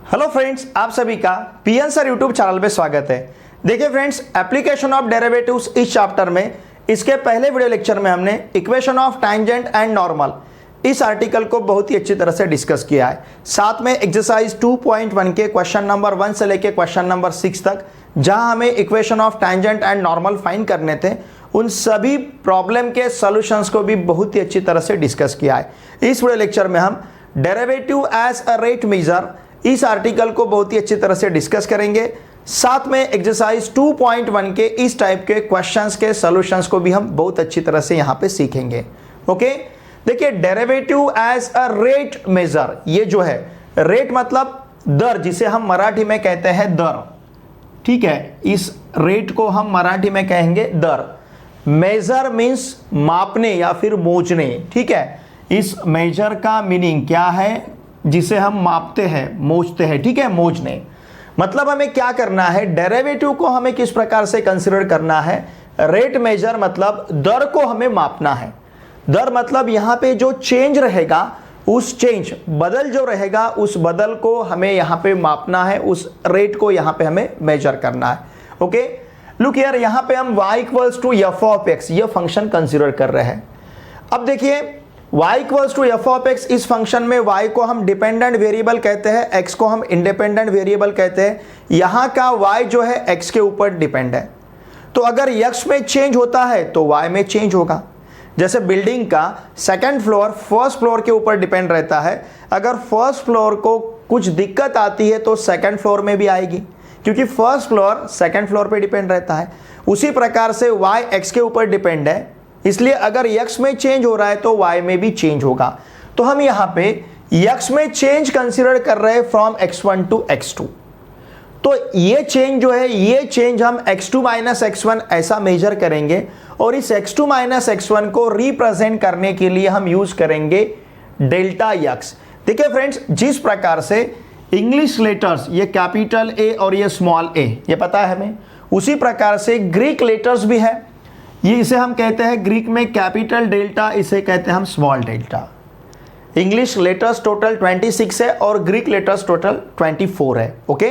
Hello friends, आप सभी का पीएन सर यूट्यूब चैनल पे स्वागत है। देखिए फ्रेंड्स, एप्लीकेशन ऑफ डेरिवेटिव्स इस चैप्टर में इसके पहले वीडियो लेक्चर में हमने equation of tangent and normal इस आर्टिकल को बहुत ही अच्छी तरह से डिस्कस किया है। साथ में एक्सरसाइज 2.1 के क्वेश्चन नंबर 1 से लेके क्वेश्चन नंबर 6 तक जहां हमें equation of tangent and normal find करने थे, उन सभी प्रॉब्लम के सॉल्यूशंस को भी बहुत ही अच्छी तरह से डिस्कस किया है। इस वीडियो लेक्चर में हम derivative as a rate measure इस आर्टिकल को बहुत ही अच्छी तरह से डिस्कस करेंगे। साथ में एक्सरसाइज 2.1 के इस टाइप के क्वेश्चंस के सॉल्यूशंस को भी हम बहुत अच्छी तरह से यहां पे सीखेंगे। ओके, देखिए derivative as a rate measure, ये जो है रेट मतलब दर, जिसे हम मराठी में कहते हैं दर। ठीक है, इस रेट को हम मराठी में कहेंगे दर। मेजर मीन्स मापने या फिर मोजने। ठीक है, इस मेजर का मीनिंग क्या है? जिसे हम मापते हैं, मोजते हैं। ठीक है, मोजने मतलब हमें क्या करना है, डेरिवेटिव को हमें किस प्रकार से कंसीडर करना है। रेट मेजर मतलब दर को हमें मापना है। दर मतलब यहां पे जो चेंज रहेगा, उस चेंज बदल जो रहेगा, उस बदल को हमें यहां पे मापना है, उस रेट को यहां पे हमें मेजर करना है। ओके, लुक हियर, यहां पे हम y equals to f of x ये फंक्शन कंसीडर कर रहे हैं। अब देखिए y equals to f of x, इस फंक्शन में y को हम डिपेंडेंट वेरिएबल कहते हैं, x को हम इंडिपेंडेंट वेरिएबल कहते हैं। यहां का y जो है x के ऊपर डिपेंड है, तो अगर x में चेंज होता है तो y में चेंज होगा। जैसे बिल्डिंग का सेकंड फ्लोर फर्स्ट फ्लोर के ऊपर डिपेंड रहता है, अगर फर्स्ट फ्लोर को कुछ दिक्कत आती है तो सेकंड फ्लोर में भी आएगी, क्योंकि फर्स्ट फ्लोर सेकंड फ्लोर पे डिपेंड रहता है। उसी प्रकार से y x के ऊपर डिपेंड है, इसलिए अगर x में चेंज हो रहा है तो y में भी चेंज होगा। तो हम यहां पे x में चेंज कंसीडर कर रहे हैं फ्रॉम x1 टू x2। तो ये चेंज जो है, ये चेंज हम x2 माइनस x1 ऐसा मेजर करेंगे, और इस x2 माइनस x1 को रिप्रेजेंट करने के लिए हम यूज करेंगे डेल्टा x। देखिए फ्रेंड्स, जिस प्रकार से इंग्लिश लेटर्स ये कैपिटल A और ये स्मॉल a, ये पता है हमें, उसी प्रकार से ग्रीक लेटर्स भी है। ये इसे हम कहते हैं ग्रीक में कैपिटल डेल्टा, इसे कहते हैं हम small delta. English letters total 26 है और ग्रीक लेटर्स टोटल 24 है। ओके,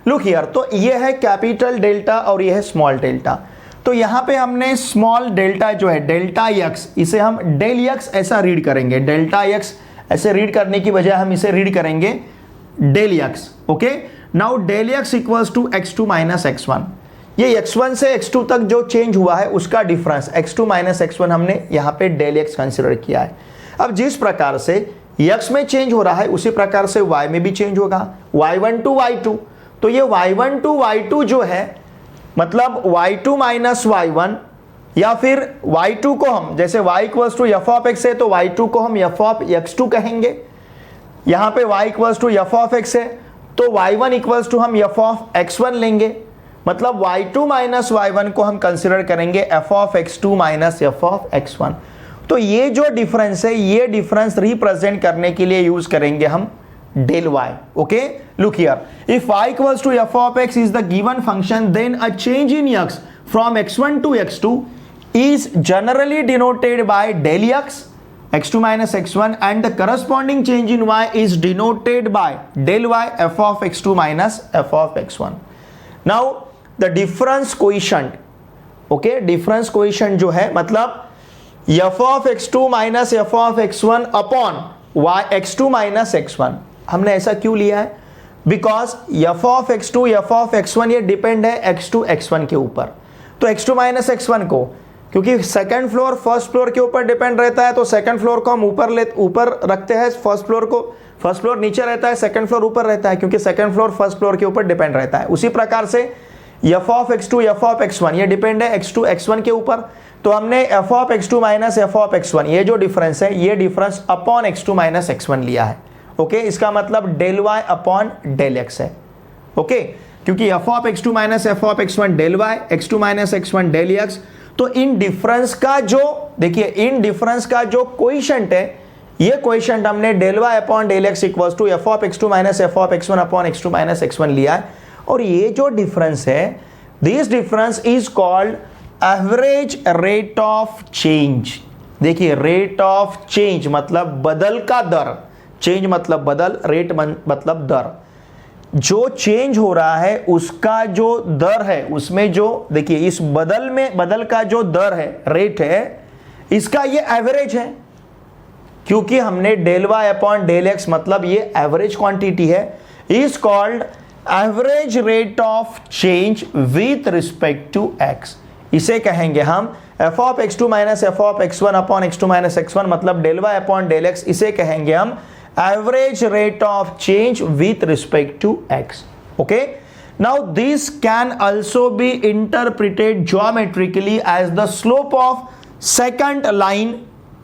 लुक हियर, तो ये है कैपिटल डेल्टा और ये है स्मॉल डेल्टा। तो यहां पे हमने स्मॉल डेल्टा जो है डेल्टा एक्स, इसे हम डेल एक्स ऐसा रीड करेंगे। डेल्टा एक्स ऐसे रीड करने की बजाय हम इसे रीड करेंगे del x. Okay, now del x equals to x2 minus x1। ये x1 से x2 तक जो चेंज हुआ है उसका डिफरेंस x2 माइनस x1 हमने यहाँ पे डेल x कंसिडर किया है। अब जिस प्रकार से x में चेंज हो रहा है उसी प्रकार से y में भी चेंज होगा, y1 टू y2। तो ये y1 टू y2 जो है मतलब y2 माइनस y1, या फिर y2 को हम जैसे y equals to f of x है तो y2 को हम एफ ऑफ x2 कहेंगे। यहाँ पे y equals to f of x है तो y1 इक्वल्स टू हम एफ ऑफ x1 लेंगे, मतलब y2 माइनस y1 को हम कंसिडर करेंगे F of x2 minus f of x1। तो ये जो डिफरेंस है, ये डिफरेंस रिप्रेजेंट करने के लिए यूज करेंगे हम del y। Okay, look here, if y equals to f of x is the given function, then a change in x from x1 to x2 is generally denoted by del x2 minus x1, and the corresponding change in y is denoted by del y f of x2 minus f of x1. Now the difference coefficient, okay, difference coefficient जो है मतलब f of x2 minus f of x1 upon y x2 minus x1। हमने ऐसा क्यों लिया है? Because f of x2 f of x1 ये depend है x2 x1 के ऊपर। तो x2 माइनस x1 को, क्योंकि सेकंड फ्लोर फर्स्ट फ्लोर के ऊपर डिपेंड रहता है, तो सेकंड फ्लोर को हम ऊपर रखते हैं, फर्स्ट फ्लोर को, फर्स्ट फ्लोर नीचे रहता है, सेकंड फ्लोर ऊपर रहता है, क्योंकि सेकंड फ्लोर फर्स्ट फ्लोर के ऊपर डिपेंड रहता है। उसी प्रकार से f of x2 f of x1 ये डिपेंड है x2 x1 के ऊपर, तो हमने f of x2 minus f of x1 ये जो डिफरेंस है, ये difference upon x2 minus x1 लिया है। ओके, इसका मतलब del y upon del x है। ओके, क्योंकि f of x2 minus f of x1 del y, x2 minus x1 del x। तो इन डिफरेंस का जो, देखिए इन डिफरेंस का जो कोएफिशिएंट है, ये कोएफिशिएंट हमने del y upon del x equals to f of x2 minus f of x1 upon x2 minus x1 लिया है। और ये जो डिफरेंस है, this difference is called average rate of change. देखिए रेट ऑफ चेंज मतलब बदल का दर, चेंज मतलब बदल, रेट मतलब दर। जो चेंज हो रहा है उसका जो दर है, उसमें जो देखिए इस बदल का जो दर है, रेट है, इसका ये एवरेज है, क्योंकि हमने del y upon del x मतलब ये एवरेज क्वांटिटी है, is called average rate of change with respect to x. इसे कहेंगे हम f of x two minus f of x one upon x two minus x one मतलब del y upon del x, इसे कहेंगे हम average rate of change with respect to x. Okay, now this can also be interpreted geometrically as the slope of secant line.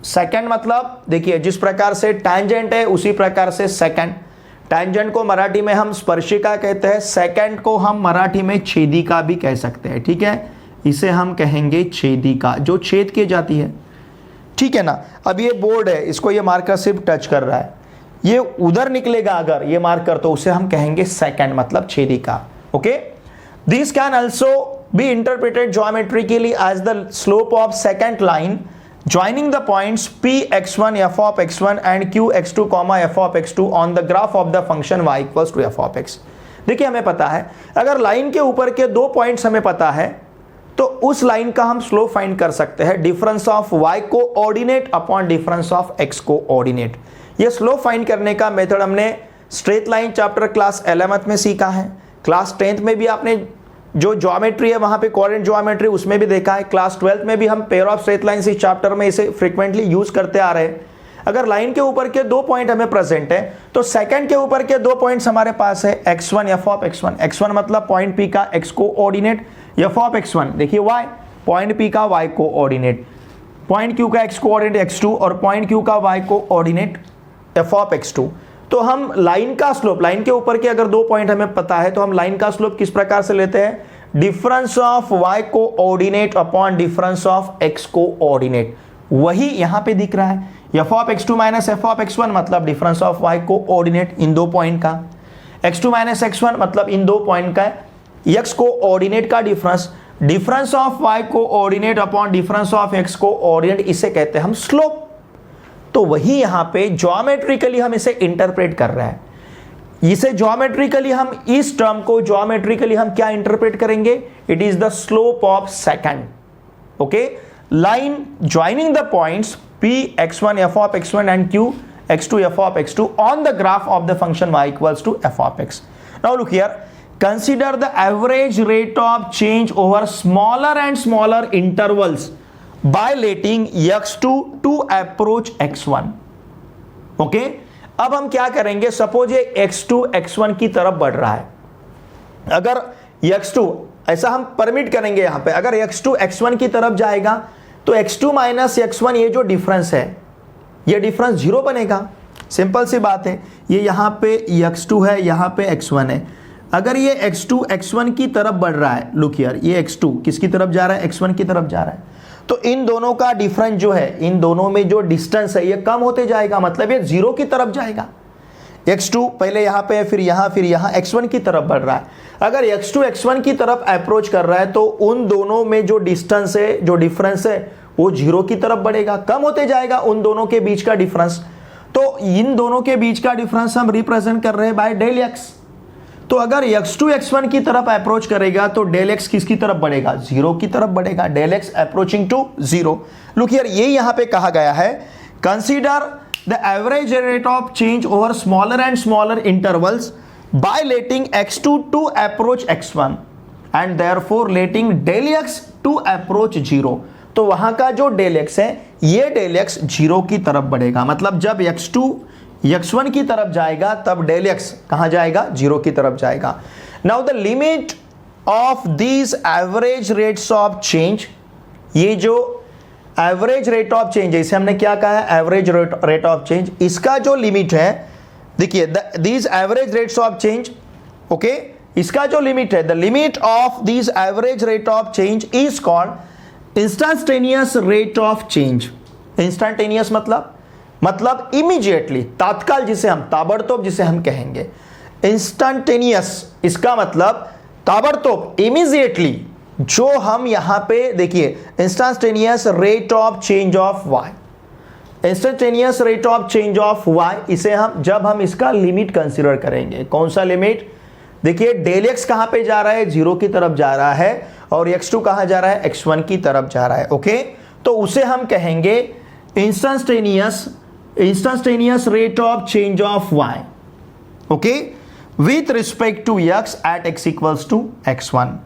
Second मतलब देखिए जिस प्रकार से tangent है उसी प्रकार से सेकंड। टैंजेंट को मराठी में हम स्पर्शिका कहते हैं, सेकंड को हम मराठी में छेदिका भी कह सकते हैं। ठीक है, इसे हम कहेंगे छेदिका, जो छेद के जाती है। ठीक है ना। अब ये बोर्ड है, इसको ये मार्कर सिर्फ टच कर रहा है, ये उधर निकलेगा अगर ये मार्कर, तो उसे हम कहेंगे सेकंड मतलब छेदिका। Okay, this can also be interpreted geometrically as the slope of secant line joining the points px1 f of x1 and qx2 f of x2 on the graph of the function y equals to f of x। देखिए हमें पता है अगर line के ऊपर के दो points हमें पता है तो उस लाइन का हम स्लोप फाइंड कर सकते हैं difference of y coordinate upon difference of x coordinate. ये स्लोप फाइंड करने का मेथड हमने straight line chapter class 11th में सीखा है, क्लास 10th में भी आपने जो ज्योमेट्री है वहां पे कोऑर्डिनेट ज्योमेट्री उसमें भी देखा है, क्लास 12th में भी हम पेयर ऑफ स्ट्रेट लाइंस इस चैप्टर में इसे फ्रीक्वेंटली यूज करते आ रहे हैं। अगर लाइन के ऊपर के दो पॉइंट हमें प्रेजेंट है तो सेकंड के ऊपर के दो पॉइंट्स हमारे पास है x1 f of x1, x1 मतलब पॉइंट p का x coordinate, f of x1 देखिए y पॉइंट p का y कोऑर्डिनेट, पॉइंट q का x कोऑर्डिनेट x2 और पॉइंट q का y coordinate f of x2। तो हम लाइन का स्लोप, लाइन के ऊपर के अगर दो पॉइंट हमें पता है तो हम लाइन का स्लोप किस प्रकार से लेते हैं, difference of y coordinate upon difference of x coordinate. वही यहां पे दिख रहा है, f of x2 minus f of x1 मतलब डिफरेंस ऑफ y कोऑर्डिनेट इन दो पॉइंट का, x2 माइनस x1 मतलब इन दो पॉइंट का x कोऑर्डिनेट का difference, difference of y coordinate upon difference of x coordinate, इसे कहते हैं हम स्लोप। तो वही यहां पे ज्योमेट्रिकली हम इसे इंटरप्रेट कर रहे हैं, इसे ज्योमेट्रिकली हम इस टर्म को ज्योमेट्रिकली हम क्या इंटरप्रेट करेंगे, it is the slope of second. Okay, line joining the points p x1 f of x1 and q x2 f of x2 on the graph of the function y equals to f of x। Now look here, consider the average rate of change over smaller and smaller intervals by letting x2 to approach x1। Okay, अब हम क्या करेंगे, suppose ये x2 x1 की तरफ बढ़ रहा है, अगर x2 ऐसा हम परमिट करेंगे यहां पे, अगर x2 x1 की तरफ जाएगा तो x2 माइनस x1 ये जो डिफरेंस है ये डिफरेंस जीरो बनेगा। सिंपल सी बात है, ये यहां पे x2 है, यहां पे x1 है। अगर ये x2 x1 की तरफ बढ़ रहा है, लुक हियर, ये x2 किसकी तरफ जा रहा है, x1 की तरफ जा रहा है, तो इन दोनों का डिफरेंस जो है, इन दोनों में जो डिस्टेंस है ये कम होते जाएगा, मतलब ये जीरो की तरफ जाएगा। x2 पहले यहां पे फिर यहां x1 की तरफ बढ़ रहा है। अगर x2 x1 की तरफ अप्रोच कर रहा है तो उन दोनों में जो डिस्टेंस है, जो डिफरेंस है वो जीरो की तरफ बढ़ेगा, कम होते जाएगा उन दोनों के बीच का डिफरेंस। तो इन दोनों के बीच का डिफरेंस हम रिप्रेजेंट कर रहे हैं बाय डेल x। तो अगर x2 x1 की तरफ अप्रोच करेगा तो डेल x किसकी तरफ बढ़ेगा, जीरो की तरफ बढ़ेगा, del x approaching to zero. Look here, ये यहां पे कहा गया है, consider the average rate of change over smaller and smaller intervals by letting x2 to approach x1 and therefore letting del x to approach zero. तो वहां का जो डेल x है ये डेल x जीरो की तरफ बढ़ेगा, मतलब जब x2 x1 की तरफ जाएगा तब डेल x कहां जाएगा, जीरो की तरफ जाएगा। Now the limit of these average rates of change, ये जो एवरेज रेट ऑफ चेंज है इसे हमने क्या कहा है, एवरेज रेट ऑफ चेंज, इसका जो लिमिट है देखिए, these average rates of change, okay, इसका जो लिमिट है, the limit of these average rate of change is called instantaneous rate of change. Instantaneous मतलब इमीडिएटली, तात्काल, जिसे हम ताबड़तोड़ जिसे हम कहेंगे। इंस्टेंटेनियस इसका मतलब ताबड़तोड़, इमीडिएटली, जो हम यहां पे देखिए instantaneous rate of change of y, instantaneous rate of change of y, इसे हम जब हम इसका लिमिट कंसीडर करेंगे, कौन सा लिमिट, देखिए डेल एक्स कहां पे जा रहा है, जीरो की तरफ जा रहा है, और x2 कहां जा रहा है, x1 की तरफ जा रहा है। ओके, तो उसे हम कहेंगे instantaneous rate of change of y, okay, with respect to x at x equals to x1,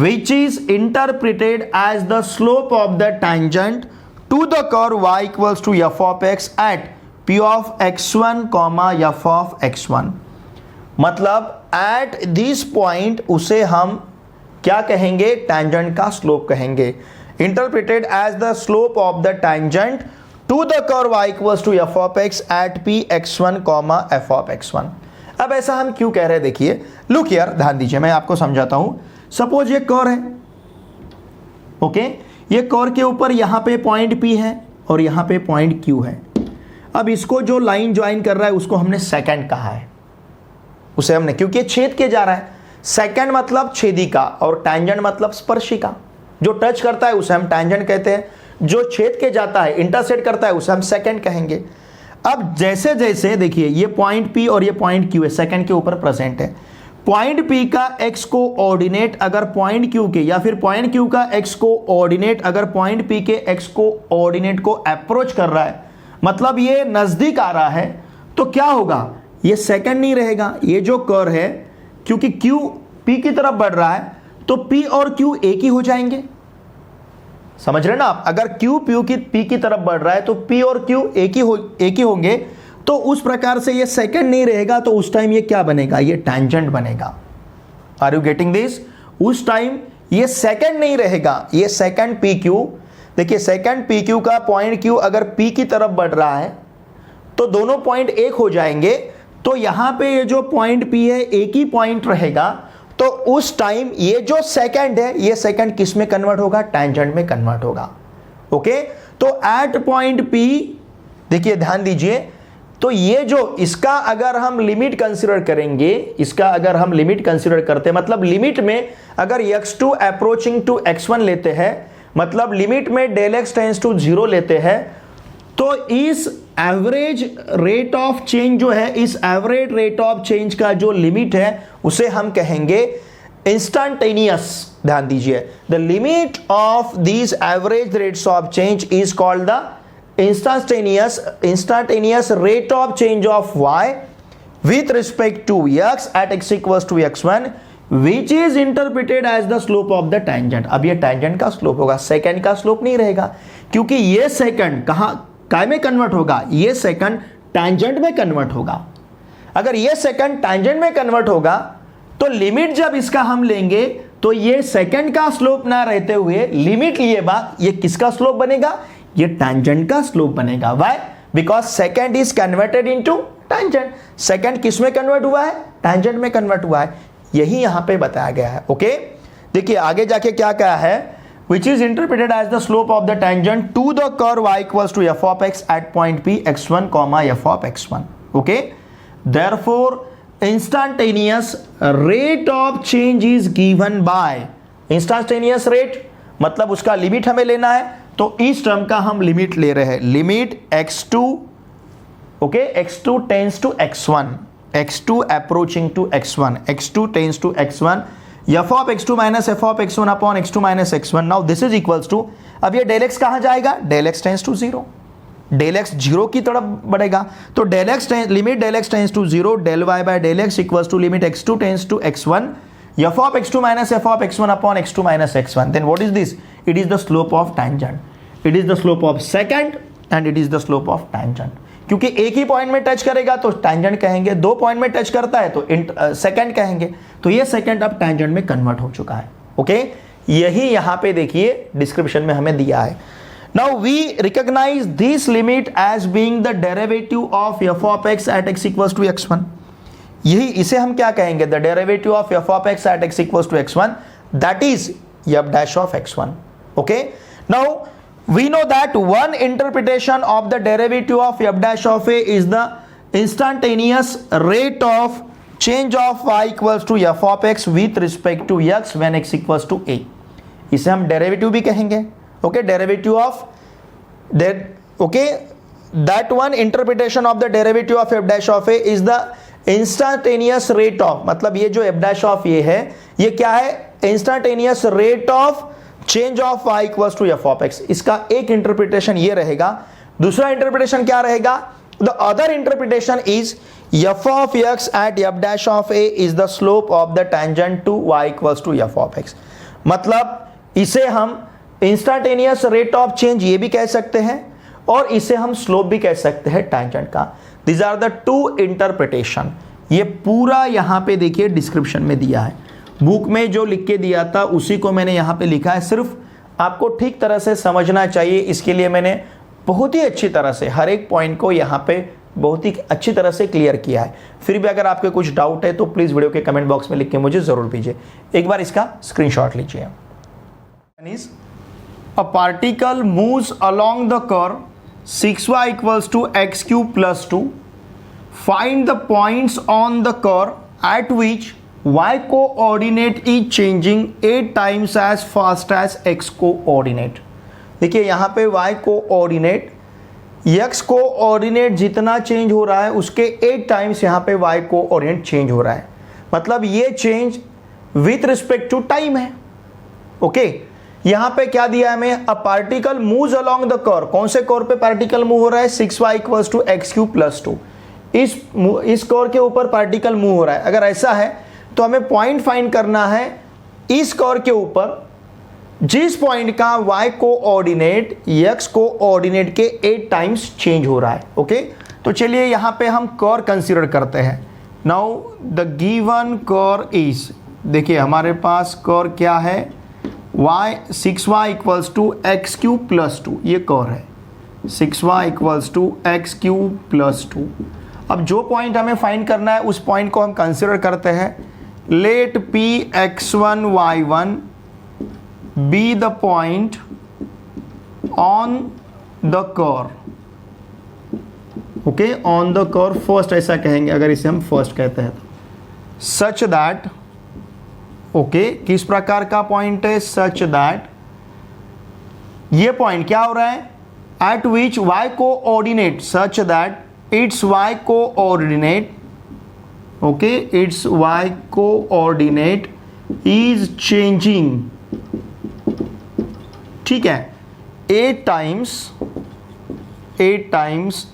which is interpreted as the slope of the tangent to the curve y equals to f of x at p of x1 comma f of x1। मतलब at this point उसे हम क्या कहेंगे, tangent का slope कहेंगे। interpreted as the slope of the tangent to the curve y equals to f of x at p x1 comma f of x1। अब ऐसा हम क्यों कह रहे हैं, देखिए लुक हियर, ध्यान दीजिए, मैं आपको समझाता हूं। सपोज ये कर्व है, ओके, ये कर्व के ऊपर यहां पे पॉइंट P है और यहां पे पॉइंट Q है। अब इसको जो लाइन ज्वाइन कर रहा है उसको हमने सेकंड कहा है, उसे हमने, क्योंकि ये छेद के जा रहा है, सेकंड मतलब छेदिका और टैंजेंट मतलब स्पर्शिका। जो टच करता है उसे हम टैंजेंट कहते हैं, जो छेद के जाता है, इंटरसेक्ट करता है, उसे हम सेकंड कहेंगे। अब जैसे जैसे देखिए ये पॉइंट P और ये पॉइंट Q है, सेकंड के ऊपर प्रेजेंट है। पॉइंट P का x को ऑर्डिनेट अगर पॉइंट Q के, या फिर पॉइंट Q का x को ऑर्डिनेट अगर पॉइंट P के x को ऑर्डिनेट को अप्रोच कर रहा है, मतलब ये नजदीक आ रहा है, तो क्या होगा, ये सेकंड नहीं रहेगा। ये जो कर्व है, क्योंकि Q P की तरफ बढ़ रहा है, तो P और Q एक ही हो जाएंगे। समझ रहे ना आप, अगर Q P की तरफ बढ़ रहा है तो P और Q एक ही होंगे, तो उस प्रकार से ये सेकंड नहीं रहेगा, तो उस टाइम ये क्या बनेगा, ये टैंजेंट बनेगा। Are you getting this? उस टाइम ये सेकंड नहीं रहेगा, ये सेकंड PQ, देखिए सेकंड PQ का पॉइंट Q अगर P की तरफ बढ़ रहा है तो दोनों पॉइंट एक हो जाएंगे, तो यहां पे ये जो पॉइंट P है एक ही पॉइंट रहेगा, तो उस टाइम ये जो सेकंड है, ये सेकंड किस में कन्वर्ट होगा, टैंजेंट में कन्वर्ट होगा। ओके, तो एट पॉइंट P, देखिए ध्यान दीजिए, तो ये जो इसका अगर हम लिमिट कंसीडर करेंगे, इसका अगर हम लिमिट कंसीडर करते, मतलब लिमिट में अगर x2 अप्रोचिंग टू x1 लेते हैं, मतलब लिमिट में डेल x टेंड्स टू 0 लेते हैं, तो इस एवरेज रेट ऑफ चेंज जो है, इस एवरेज रेट ऑफ चेंज का जो लिमिट है उसे हम कहेंगे इंस्टेंटेनियस। ध्यान दीजिए, the limit of this average rates of change is called the instantaneous rate of change of y with respect to x at x equals to x1, which is interpreted as the slope of the tangent। अब ये tangent का slope होगा, second का slope नहीं रहेगा, क्योंकि ये second काय में कन्वर्ट होगा, ये सेकंड tangent में कन्वर्ट होगा। अगर ये सेकंड tangent में कन्वर्ट होगा तो लिमिट जब इसका हम लेंगे तो ये सेकंड का स्लोप ना रहते हुए लिमिट लिए बाद ये किसका स्लोप बनेगा, ये टैंजेंट का स्लोप बनेगा। Why? Because second is converted into tangent. Second किस में कन्वर्ट हुआ है, टैंजेंट में कन्वर्ट हुआ है, यही यहां पे बताया गया है। ओके, देखिए आगे जाके क्या कहा है, which is interpreted as the slope of the tangent to the curve y equals to f of x at point P x1 comma f of x1। okay, therefore instantaneous rate of change is given by instantaneous rate, मतलब उसका limit हमें लेना है, तो इस term का हम limit ले रहे हैं, limit x2, okay, x2 tends to x1, x2 approaching to x1, x2 tends to x1, f of x2 minus f of x1 upon x2 minus x1। Now this is equals to, अब ये del x कहां जाएगा, del x tends to 0, del x 0 की तरफ बढ़ेगा, तो del x limit del x tends to 0, del y by del x equals to limit x2 tends to x1, f of x2 minus f of x1 upon x2 minus x1, then what is this? It is the slope of tangent, it is the slope of secant and it is the slope of tangent। क्योंकि एक ही point में touch करेगा तो tangent कहेंगे, दो point में touch करता है तो सेकंड कहेंगे, तो ये सेकंड अब टैंजेंट में कन्वर्ट हो चुका है। ओके, यही यहां पे देखिए डिस्क्रिप्शन में हमें दिया है। Now we recognise this limit as being the derivative of f of x at x equals to x1। यही इसे हम क्या कहेंगे, the derivative of f of x at x equals to x1, that is f dash of x1। Okay, now we know that one interpretation of the derivative of f dash of a is the instantaneous rate of change of y equals to f of x with respect to x when x equals to a। इसे हम derivative भी कहेंगे। Okay, derivative of that, okay, that one interpretation of the derivative of f dash of a is the instantaneous rate of, मतलब ये जो F dash of ये है, ये क्या है, instantaneous rate of change of y equals to f of x. इसका एक इंटरप्रिटेशन ये रहेगा। दूसरा इंटरप्रिटेशन क्या रहेगा, the other interpretation is f of x at f dash of a is the slope of the tangent to y equals to f of x. मतलब इसे हम इंस्टांटेनियस रेट ऑफ चेंज ये भी कह सकते हैं और इसे हम स्लोप भी कह सकते हैं टेंजेंट का। These are the two interpretation. ये पूरा यहां पे देखिए डिस्क्रिप्शन में दिया है, बुक में जो लिख के दिया था उसी को मैंने यहां पे लिखा है। सिर्फ आपको ठीक तरह से समझना चाहिए, इसके लिए मैंने बहुत ही अच्छी तरह से हर एक पॉइंट को यहां पे बहुत ही अच्छी तरह से क्लियर किया है। फिर भी अगर आपके कुछ डाउट है तो प्लीज वीडियो के कमेंट बॉक्स में लिख के मुझे जरूर भेजिए। एक बार इसका स्क्रीनशॉट लीजिए। A particle moves along the curve 6y equals to x cube plus 2. Find the points on the curve at which y coordinate is changing 8 times as fast as x coordinate. देखिए यहाँ पे y coordinate, x coordinate जितना change हो रहा है उसके 8 times यहाँ पे y coordinate चेंज हो रहा है। मतलब ये change with respect to time है। ओके यहां पे क्या दिया है हमें, a particle moves along the curve. कौन से कर्व पे पार्टिकल मूव हो रहा है, 6y equals to x cube plus 2। इस कर्व के ऊपर पार्टिकल मूव हो रहा है। अगर ऐसा है तो हमें पॉइंट फाइंड करना है इस कर्व के ऊपर जिस पॉइंट का y कोऑर्डिनेट x कोऑर्डिनेट के 8 टाइम्स चेंज हो रहा है। ओके तो चलिए यहां पे हम कर्व कंसीडर करते हैं। Now the given curve is, देखिए हमारे पास कर्व क्या है,6y equals to x cube plus 2, ये कर्व है 6y equals to x cube plus 2। अब जो पॉइंट हमें फाइंड करना है उस पॉइंट को हम कंसिडर करते हैं। Let p x1 y1 be the point on the curve. Okay on the curve first ऐसा कहेंगे अगर इसे हम फर्स्ट कहते हैं तो। सच दैट, ओके किस प्रकार का पॉइंट है, सच दैट ये पॉइंट क्या हो रहा है, at which y coordinate, such that its y coordinate, okay its y coordinate is changing, ठीक है 8 times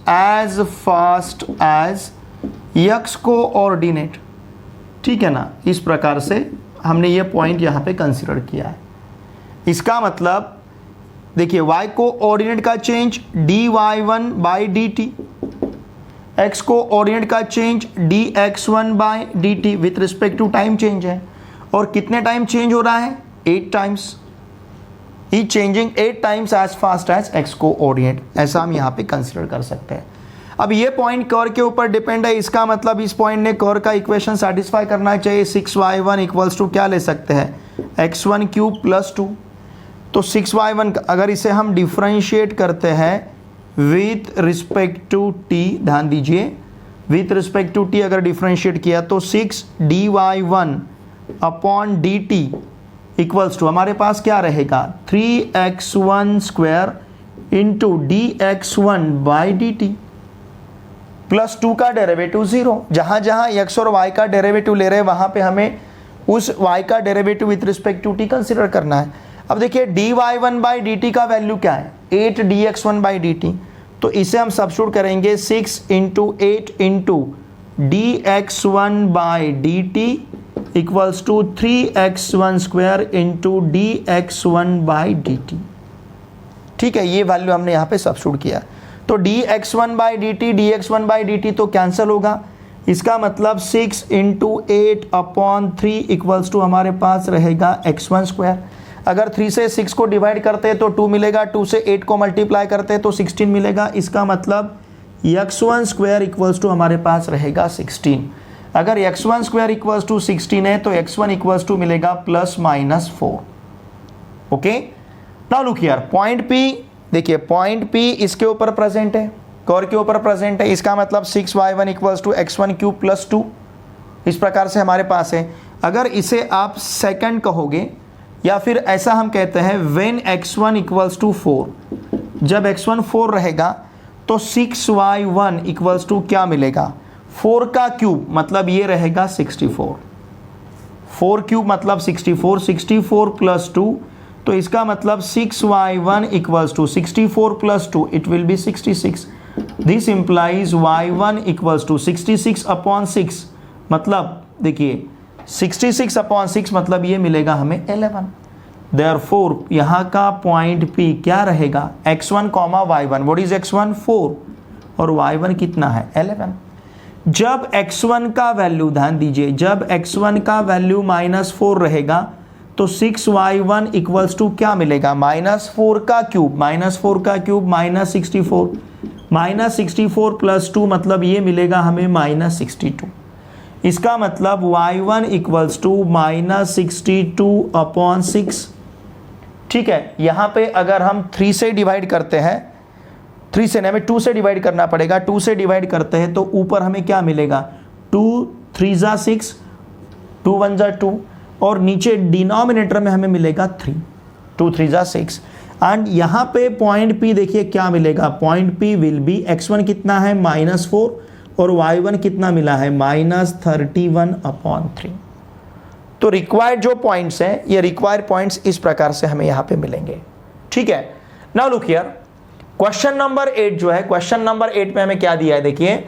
as fast as x coordinate. ठीक है ना, इस प्रकार से हमने ये पॉइंट यहाँ पे कंसिडर किया है। इसका मतलब देखिए y कोऑर्डिनेट का change dy1 by dt, x coordinate का change dx1 by dt with respect to time change है। और कितने टाइम चेंज हो रहा है, 8 टाइम्स। ही changing 8 times as fast as x coordinate, ऐसा हम यहाँ पे कंसिडर कर सकते हैं। अब ये पॉइंट कर्व के ऊपर डिपेंड है, इसका मतलब इस पॉइंट ने कर्व का इक्वेशन सेटिस्फाई करना चाहिए। 6y1 इक्वल्स टू क्या ले सकते हैं, x1 क्यूब प्लस 2। तो 6y1 अगर इसे हम डिफ्रेंशिएट करते हैं विथ रिस्पेक्ट टू t, ध्यान दीजिए विथ रिस्पेक्ट टू t अगर डिफ्रेंशिएट किया तो 6 dy1 upon dt equals to हमारे पास क्या रहेगा, 3x1 square into dx1 by dt plus 2 का डेरिवेटिव 0। जहां जहां x और y का डेरिवेटिव ले रहे हैं वहां पे हमें उस y का derivative with respect to t consider करना है। अब देखिए dy1 बाई dt का वैल्यू क्या है, 8 dx1 बाई dt। तो इसे हम सब्स्टिट्यूट करेंगे 6 into 8 into dx1 by dt equals to 3x1 square into dx1 by dt। ठीक है, ये वैल्यू हमने यहाँ पे सब्स्टिट्यूट किया। तो dx1 बाई dt तो कैंसिल होगा। इसका मतलब 6 इंटू 8 अपॉन 3 इक्वल्स टू हमारे पास रहेगा x1 स्क्वायर। अगर 3 से 6 को डिवाइड करते हैं तो 2 मिलेगा, 2 से 8 को मल्टीप्लाई करते हैं तो 16 मिलेगा। इसका मतलब x1 स्क्वायर इक्वल्स टू हमारे पास रहेगा 16। अगर x1 स्क्वायर इक्वल्स टू 16 है तो x1 इक्वल्स टू मिलेगा plus minus 4। Okay now look here, point P, देखिए पॉइंट P इसके ऊपर प्रेजेंट है, कर्व के ऊपर प्रेजेंट है। इसका मतलब 6y1 equals to x1 cube plus 2 इस प्रकार से हमारे पास है। अगर इसे आप सेकंड कहोगे या फिर ऐसा हम कहते हैं व्हेन x1 इक्वल्स टू 4, जब x1 4 रहेगा तो 6y1 इक्वल्स टू क्या मिलेगा, 4 का क्यूब मतलब ये रहेगा 64, 4 क्यूब मतलब 64, 64 प्लस 2, तो इसका मतलब 6y1 equals to 64 plus 2 it will be 66। This implies y1 equals to 66 upon 6, मतलब देखिए 66 अपॉन 6 मतलब ये मिलेगा हमें 11। Therefore यहाँ का पॉइंट P क्या रहेगा, x1 comma y1, what is x1 4 और y1 कितना है 11। जब x1 का वैल्यू, ध्यान दीजिए, जब x1 का वैल्यू -4 रहेगा तो 6y1 इक्वल्स टू क्या मिलेगा, -4 का क्यूब, -4 का क्यूब -64, -64 प्लस 2 मतलब ये मिलेगा हमें -62। इसका मतलब y1 इक्वल्स टू -62 अपॉन 6। ठीक है, यहाँ पे अगर हम 3 से डिवाइड करते हैं, 3 से नहीं, हमें 2 से डिवाइड करना पड़ेगा, 2 से डिवाइड करते हैं तो ऊपर हमें क्या मिलेगा, 2 3 जा 6, 2 1 जा 2 और नीचे डिनोमिनेटर में हमें मिलेगा 3, 2 3 जा 6। एंड यहाँ पे पॉइंट P देखिए क्या मिलेगा, point P will be x1 कितना है -4 और y1 कितना मिला है -31 अपॉन 3। तो रिक्वायर्ड जो पॉइंट्स हैं, ये रिक्वायर्ड पॉइंट्स इस प्रकार से हमें यहाँ पे मिलेंगे। ठीक है, now look here, question number 8 जो है, क्वेश्चन नंबर 8 में हमें क्या दिया है, देखिए,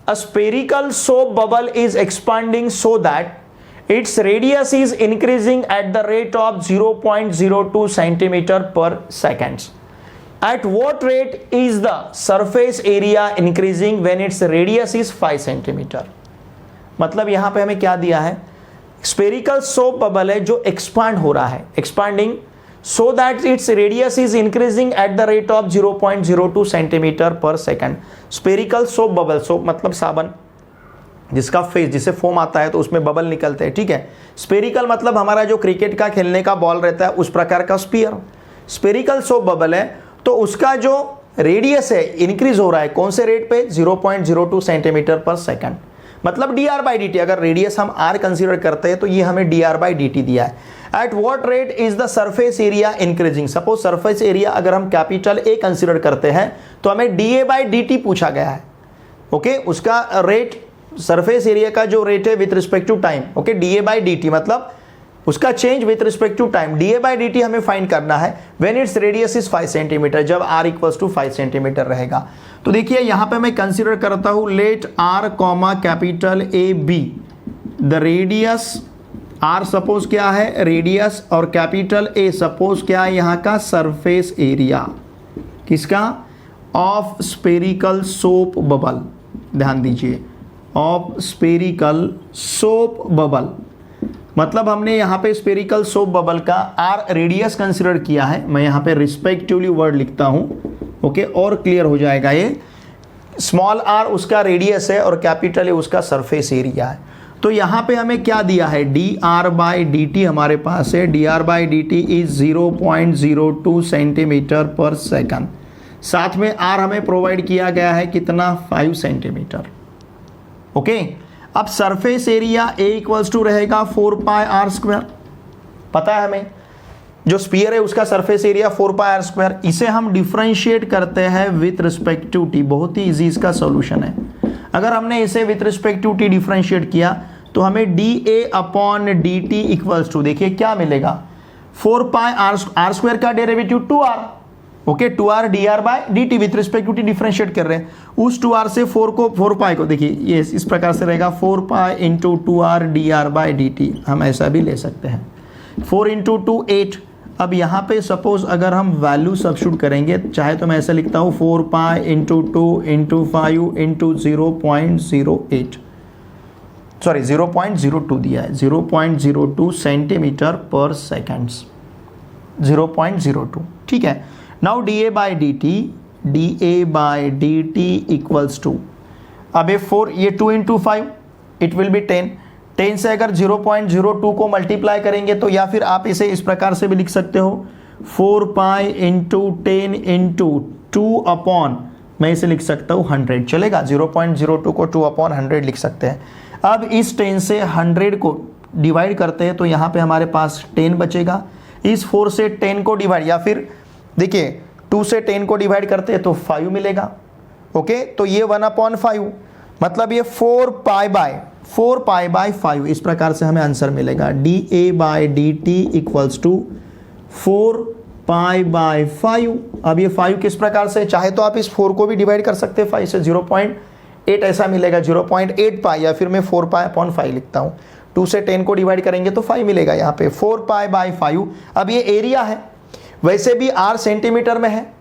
a spherical soap bubble is expanding so that it's radius is increasing eight the rate of 0.02 centimetre per second. At what rate is the surface area increasing when its radius is 5 centimeter? मतलब यहां पे हमें क्या दिया है, spherical soap bubble है जो expand हो रहा है, expanding so that its radius is increasing at the rate of 0.02 centimetre पर second. Spherical soap bubble, soap मतलब साबन जिसका फेस, जिसे फोम आता है तो उसमें बबल निकलते हैं। ठीक है, स्फेरिकल मतलब हमारा जो क्रिकेट का खेलने का बॉल रहता है उस प्रकार का स्फीयर। स्फेरिकल सोप बबल है तो उसका जो रेडियस है इंक्रीज हो रहा है, कौन से रेट पे, 0.02 सेंटीमीटर पर सेकंड, मतलब dr/dt। अगर रेडियस हम r कंसीडर करते हैं तो ये हमें dr/dt दिया है। At what rate is the surface area increasing, suppose surface area अगर हम कैपिटल A कंसीडर करते हैं तो हमें dA/dt पूछा गया है। ओके, उसका रेट, सरफेस एरिया का जो रेट है with respect to time, okay, dA/dt मतलब उसका change with respect to time, dA/dt हमें फाइंड करना है when its radius is 5 centimetre, जब r इक्वल्स टू 5 सेंटीमीटर रहेगा। तो देखिए यहां पे मैं कंसीडर करता हूं let r comma capital A B, the radius r suppose क्या है रेडियस और कैपिटल A सपोज क्या है यहाँ का सरफेस एरिया, किसका, ऑफ स्फेरिकल सोप बबल, ध्यान दीजिए, ऑफ स्फेरिकल सोप बबल, मतलब हमने यहाँ पे स्फेरिकल सोप बबल का r रेडियस कंसिडर किया है। मैं यहाँ पे रिस्पेक्टिवली वर्ड लिखता हूँ, ओके, और क्लियर हो जाएगा। ये स्मॉल r उसका रेडियस है और कैपिटल A उसका सरफेस एरिया है। तो यहाँ पे हमें क्या दिया है, dr/dt हमारे पास है, dr/dt इज 0.02 सेंटीमीटर पर सेकंड, साथ में r हमें प्रोवाइड किया गया है कितना, 5 सेंटीमीटर। ओके, अब surface area A equals to रहेगा 4πr², पता है हमें जो स्फीयर है उसका सरफेस एरिया 4πr²। इसे हम डिफरेंशिएट करते हैं विथ रिस्पेक्ट टू t, बहुत ही इजी इसका सॉल्यूशन है। अगर हमने इसे with respect to t differentiate किया तो हमें dA/dt इक्वल्स टू, देखिए क्या मिलेगा, 4πr² का derivative 2r, okay, 2r dr/dt with respect to t differentiate कर रहे हैं, उस 2r से 4π को देखिए ये इस प्रकार से रहेगा 4π इंटू 2r dr/dt, हम ऐसा भी ले सकते हैं, 4 इंटू 2 8। अब यहाँ पे सपोज अगर हम वैल्यू सब्स्टिट्यूट करेंगे, चाहे तो मैं ऐसा लिखता हूँ 4π इंटू 2 इंटू 5 इंटू 0.08, सॉरी 0.02 दिया है, 0.02 सेंटीमीटर पर सेकेंड्स, 0.02, ठीक है। नाउ dA/dt इक्वल्स टू, अब ये 4, ये 2 इंटू 5 इट विल बी 10, 10 से अगर 0.02 को मल्टीप्लाई करेंगे तो, या फिर आप इसे इस प्रकार से भी लिख सकते हो 4π इंटू 10 इंटू 2 अपॉन, मैं इसे लिख सकता हूँ 100, चलेगा, 0.02 को 2 अपॉन 100 लिख सकते हैं। अब इस 10 से 100 को डिवाइड करते हैं तो यहाँ पे हमारे पास 10 बचेगा, इस 4 से 10 को डिवाइड, या फिर देखिए 2 से 10 को डिवाइड करते हैं तो 5 मिलेगा, ओके, तो ये 1/5, मतलब ये 4π/5 इस प्रकार से हमें आंसर मिलेगा। dA/dt equals to 4π/5। अब ये 5 किस प्रकार से, चाहे तो आप इस 4 को भी डिवाइड कर सकते हैं 5 से, 0.8 ऐसा मिलेगा, 0.8 पाई, या फिर मैं 4π/5 लिखता हूँ। 2 से 10 को डिवाइड करेंगे तो 5 मिलेगा यहाँ पे, 4π/5। अब ये एरिया है, वैसे भी r सेंटीमीटर में है,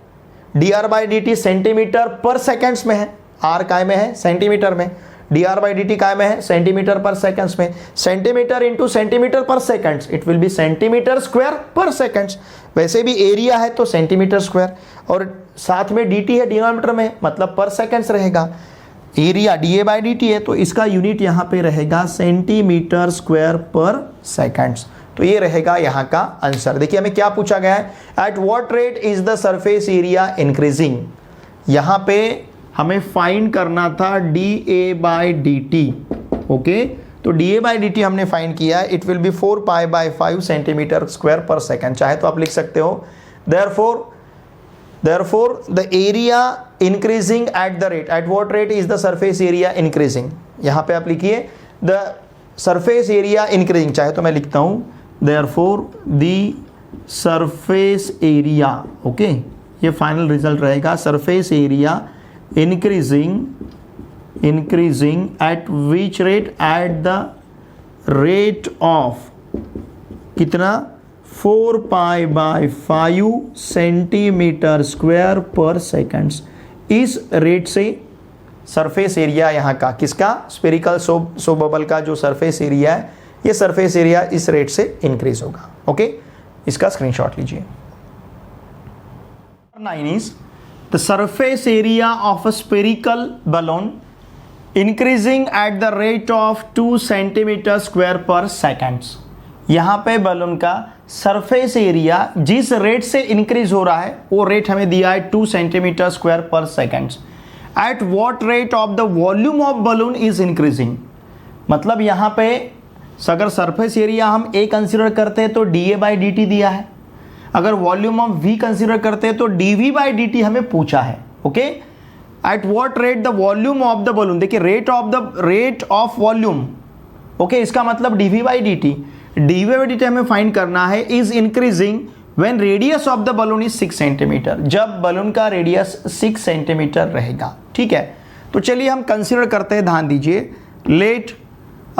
dr/dt सेंटीमीटर पर सेकेंड्स में है, r काय में है सेंटीमीटर में, dr/dt काय में है सेंटीमीटर पर सेकेंड्स में, centimetre into centimetre per seconds, it will B centimetre square per seconds. वैसे भी एरिया है तो सेंटीमीटर स्क्वायर, और साथ में dt है डिनोमिनेटर में, मतलब पर सेकेंड्स रहेगा। एरिया dA/dt है तो इसका यूनिट यहाँ पे रहेगा सेंटीमीटर स्क्वायर पर सेकेंड्स। तो ये रहेगा यहाँ का आंसर। देखिए हमें क्या पूछा गया है, at what rate is the surface area increasing. यहाँ पे हमें फाइंड करना था dA/dt। ओके, तो dA/dt हमने फाइंड किया है, it will be 4π/5 centimetre square per second. चाहे तो आप लिख सकते हो therefore the area increasing at what rate is the surface area increasing। यहाँ पे आप लिखिए the surface area increasing, चाहे तो मैं लिखता हूँ therefore the surface area। Okay, ये फाइनल रिजल्ट रहेगा, surface area increasing at which rate, at the rate of कितना, 4π/5 सेंटीमीटर स्क्वायर पर सेकेंड्स। इस रेट से सरफेस एरिया यहाँ का, किसका, स्फेरिकल सोप बबल का जो सरफेस एरिया है, ये सरफेस एरिया इस रेट से इंक्रीज होगा। ओके, इसका स्क्रीनशॉट लीजिए। 9 is the surface area of a spherical balloon increasing at the rate of 2 centimetre square per seconds. यहाँ पे बलून का सरफेस एरिया जिस रेट से इंक्रीज हो रहा है वो रेट हमें दिया है 2 centimetre square per seconds. At what rate of the volume of balloon is increasing, मतलब यहाँ पे अगर सरफेस एरिया हम A कंसिडर करते हैं तो dA/dt दिया है, अगर वॉल्यूम ऑफ V कंसिडर करते हैं तो dV/dt हमें पूछा है। Okay, at what rate the volume of the balloon, देखिए रेट ऑफ वॉल्यूम, ओके, इसका मतलब dV/dt हमें फाइंड करना है, is increasing when radius of the balloon is 6 centimetre, जब बलून का रेडियस 6 सेंटीमीटर रहेगा। ठीक है, तो चलिए हम कंसीडर करते हैं, ध्यान दीजिए। लेट,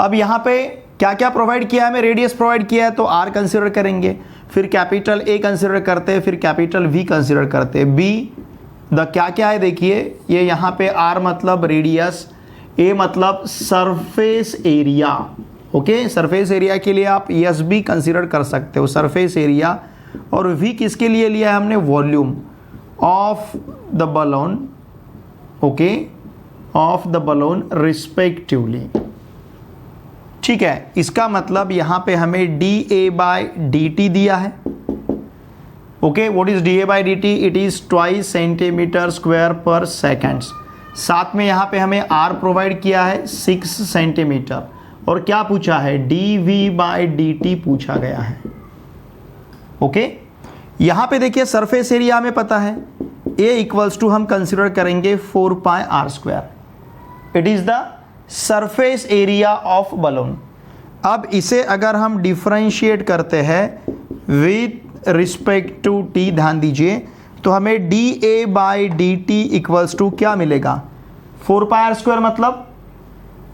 अब यहाँ पे क्या क्या प्रोवाइड किया है हमें, रेडियस प्रोवाइड किया है तो r कंसीडर करेंगे, फिर कैपिटल A कंसीडर करते हैं, फिर कैपिटल V कंसीडर करते हैं। B द क्या क्या है देखिए, ये यहाँ पे r मतलब रेडियस, A मतलब surface area. Okay, surface area के लिए आप एस भी कंसीडर कर सकते हो, सरफेस एरिया, और वी किसके लिए लिया है हमने, volume of the balloon, okay, of the balloon respectively. ठीक है, इसका मतलब यहाँ पे हमें dA/dt दिया है। Okay, what is dA/dt, it is 2 centimetre square per seconds. साथ में यहाँ पे हमें r प्रोवाइड किया है 6 सेंटीमीटर, और क्या पूछा है, dV/dt पूछा गया है। ओके, यहां पे देखिए सरफेस एरिया हमें पता है, A इक्वल्स टू हम कंसिडर करेंगे 4πr², it is the surface area of balloon. अब इसे अगर हम डिफरेंशिएट करते हैं विथ रिस्पेक्ट टू t, ध्यान दीजिए, तो हमें dA/dt इक्वल्स टू क्या मिलेगा, 4πr² मतलब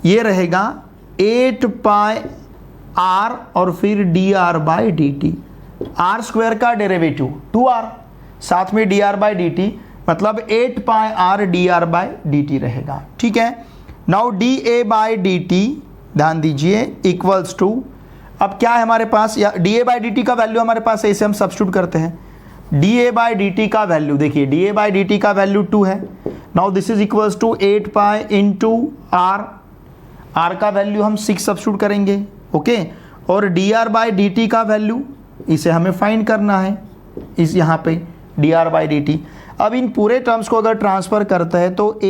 ये रहेगा 8πr और फिर dr/dt, r² का डेरिवेटिव 2r, साथ में dr/dt मतलब 8πr dr/dt रहेगा। ठीक है, नाउ dA/dt ध्यान दीजिए इक्वल्स टू, अब क्या है हमारे पास, या dA/dt का वैल्यू हमारे पास है, इसे हम सब्स्टिट्यूट करते हैं। dA/dt का वैल्यू देखिए, dA/dt का वैल्यू 2 है। Now this is equals to 8π into r, r का वैल्यू हम 6 सब्स्टिट्यूट करेंगे। ओके, और dr/dt का वैल्यू इसे हमें फाइंड करना है, इस यहाँ पे dr/dt। अब इन पूरे टर्म्स को अगर ट्रांसफर करते हैं तो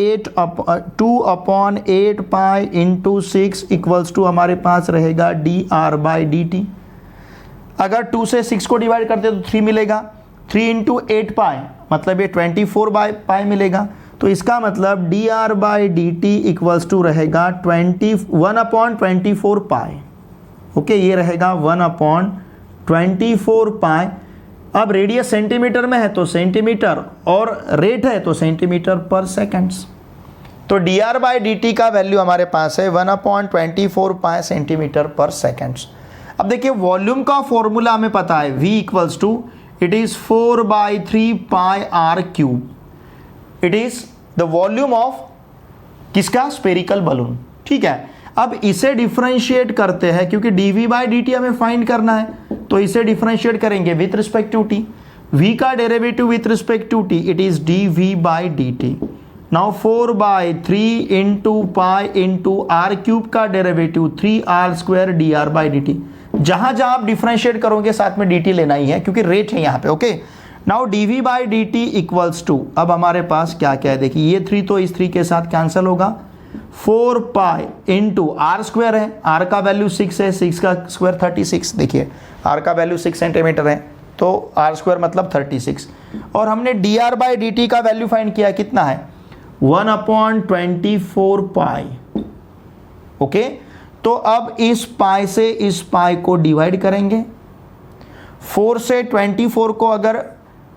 2/8π इंटू 6 इक्वल्स टू हमारे पास रहेगा dr/dt। अगर 2 से 6 को डिवाइड करते हैं तो 3 मिलेगा, 3 इंटू 8π मतलब ये 24/π मिलेगा, तो इसका मतलब d r by d t equals to रहेगा 1/24 पाई। ओके, ये रहेगा 1/24 पाई। अब रेडियस सेंटीमीटर में है तो सेंटीमीटर और रेट है तो सेंटीमीटर पर सेकेंड्स। तो D r by d t का वैल्यू हमारे पास है 1/24 पाई सेंटीमीटर पर सेकेंड्स। अब देखिए वॉल्यूम का फॉर्मूला हमें पता है, V equals to it is 4/3 pi r cube. It is the volume of किसका, स्पेरिकल बलून। ठीक है, अब इसे डिफरेंशिएट करते हैं क्योंकि dv बाई dt हमें फाइंड करना है, तो इसे डिफरेंशिएट करेंगे with respect to t। v का derivative with respect to t it is dv by dt। Now 4/3 into pi into r cube का derivative 3r² dr by dt। जहां जहां आप डिफरेंशिएट करोगे साथ में dt लेना ही है क्योंकि रेट है यहां पे। Okay, now dv by dt equals to, अब हमारे पास क्या क्या है देखिए, ये 3 तो इस 3 के साथ कैंसिल होगा, 4 पाई इंटू आर स्क्वायर है, आर का वैल्यू 6 है, 6 का स्क्वायर 36। देखिए आर का वैल्यू 6 सेंटीमीटर है तो आर स्क्वायर मतलब 36। और हमने D r by d t का वैल्यू फाइंड किया, कितना है 1/24 पाई। ओके, तो अब इस पाई से इस पाई को डिवाइड करेंगे। 4 से 24 को अगर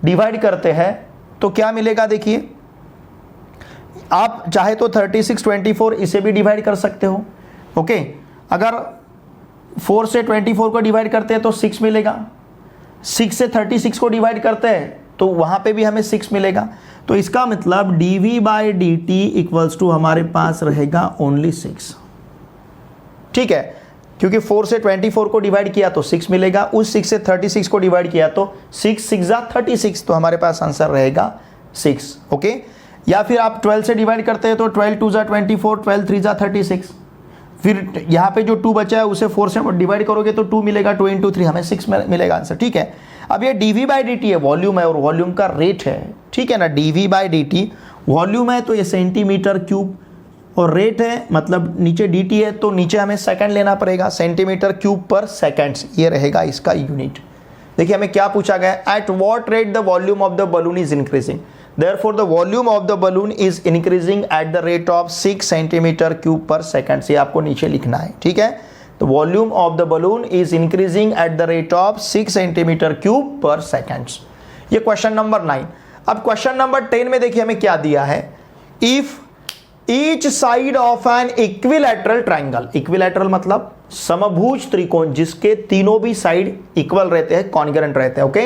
डिवाइड करते हैं तो क्या मिलेगा, देखिए आप चाहे तो 36 24 इसे भी डिवाइड कर सकते हो। ओके, अगर 4 से 24 को डिवाइड करते हैं तो 6 मिलेगा, 6 से 36 को डिवाइड करते हैं तो वहां पे भी हमें 6 मिलेगा। तो इसका मतलब dv by d t equals to हमारे पास रहेगा ओनली 6। ठीक है, क्योंकि 4 से 24 को डिवाइड किया तो 6 मिलेगा, उस 6 से 36 को डिवाइड किया तो 6 6 36, तो हमारे पास आंसर रहेगा 6। ओके, या फिर आप 12 से डिवाइड करते हैं तो 12 2 24, 12 3 36, फिर यहाँ पे जो 2 बचा है उसे 4 से डिवाइड करोगे तो 2 मिलेगा, 2 इंटू 3 हमें 6 मिलेगा आंसर। ठीक है, अब ये dv बाई डी टी है, वॉल्यूम है और वॉल्यूम का रेट है। ठीक है ना, dv by d T volume है तो ये सेंटीमीटर क्यूब, और रेट है मतलब नीचे dt है तो नीचे हमें सेकंड लेना पड़ेगा, सेंटीमीटर क्यूब पर सेकंड्स, ये रहेगा इसका यूनिट। देखिए हमें क्या पूछा गया, at what rate the volume of the balloon is increasing, therefore the volume of the balloon is increasing eight the rate of 6 centimetre cube पर सेकंड। ये आपको नीचे लिखना है। ठीक है, तो volume of the balloon is increasing eight the rate of 6 centimetre cube पर सेकंड्स। ये क्वेश्चन नंबर 9। अब क्वेश्चन नंबर 10 में देखिए हमें क्या दिया है, if each side of an equilateral triangle, equilateral मतलब समभुज त्रिकोण जिसके तीनों भी साइड इक्वल रहते हैं, कॉन्ग्रुएंट रहते हैं। Okay,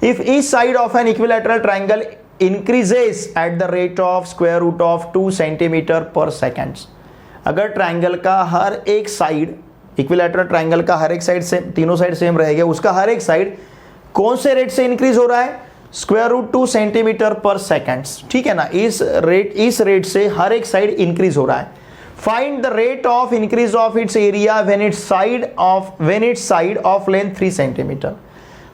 if each side of an equilateral triangle increases at the rate of square root of 2 centimetre per seconds. अगर ट्राइंगल का हर एक साइड, इक्विलैटरल ट्राइंगल का हर एक साइड से, तीनों साइड सेम रहेगा, उसका हर एक साइड कौन से रेट से इंक्रीज हो रहा है, square root 2 centimetre per seconds. ठीक है ना, इस रेट से हर एक साइड इंक्रीज हो रहा है। Find the rate of increase of its area when its side of length 3 centimetre.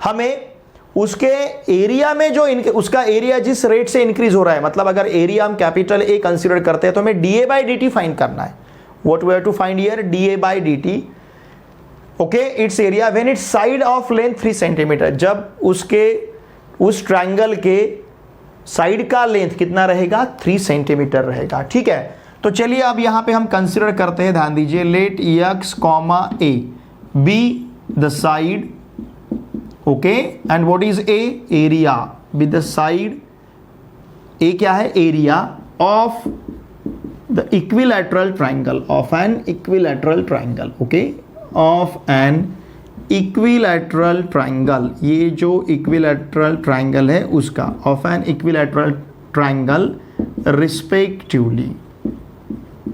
हमें उसके एरिया में जो उसका एरिया जिस रेट से इंक्रीज हो रहा है, मतलब अगर एरिया हम कैपिटल ए कंसीडर करते हैं तो हमें d a by d t find करना है। What we have to find here, d a by d t. Okay, its area when its side of length 3 centimetre, जब उस ट्राइंगल के साइड का लेंथ कितना रहेगा, 3 सेंटीमीटर रहेगा। ठीक है, तो चलिए अब यहां पे हम कंसीडर करते हैं, ध्यान दीजिए, let x, a be the side, okay, and what is a, area with the side, a क्या है, area of the equilateral triangle, of an equilateral triangle. Okay, of an equilateral triangle, ये जो equilateral triangle है उसका, of an equilateral triangle respectively.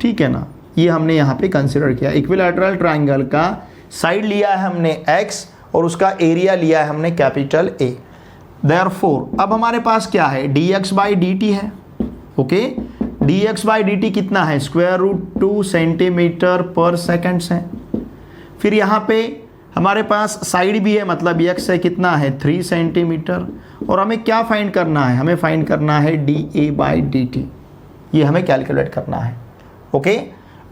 ठीक है ना, ये हमने यहाँ पे कंसिडर किया। इक्विलैटरल ट्राइंगल का साइड लिया है हमने x और उसका एरिया लिया है हमने कैपिटल A। देयरफॉर अब हमारे पास क्या है, dx बाई डी टी है। Okay, dx by d T कितना है, square root 2 centimetre per seconds है। फिर यहाँ पे हमारे पास साइड भी है, मतलब x है कितना है, 3 सेंटीमीटर। और हमें क्या फाइंड करना है, हमें फाइंड करना है dA बाई डी टी, ये हमें कैलकुलेट करना है। Okay,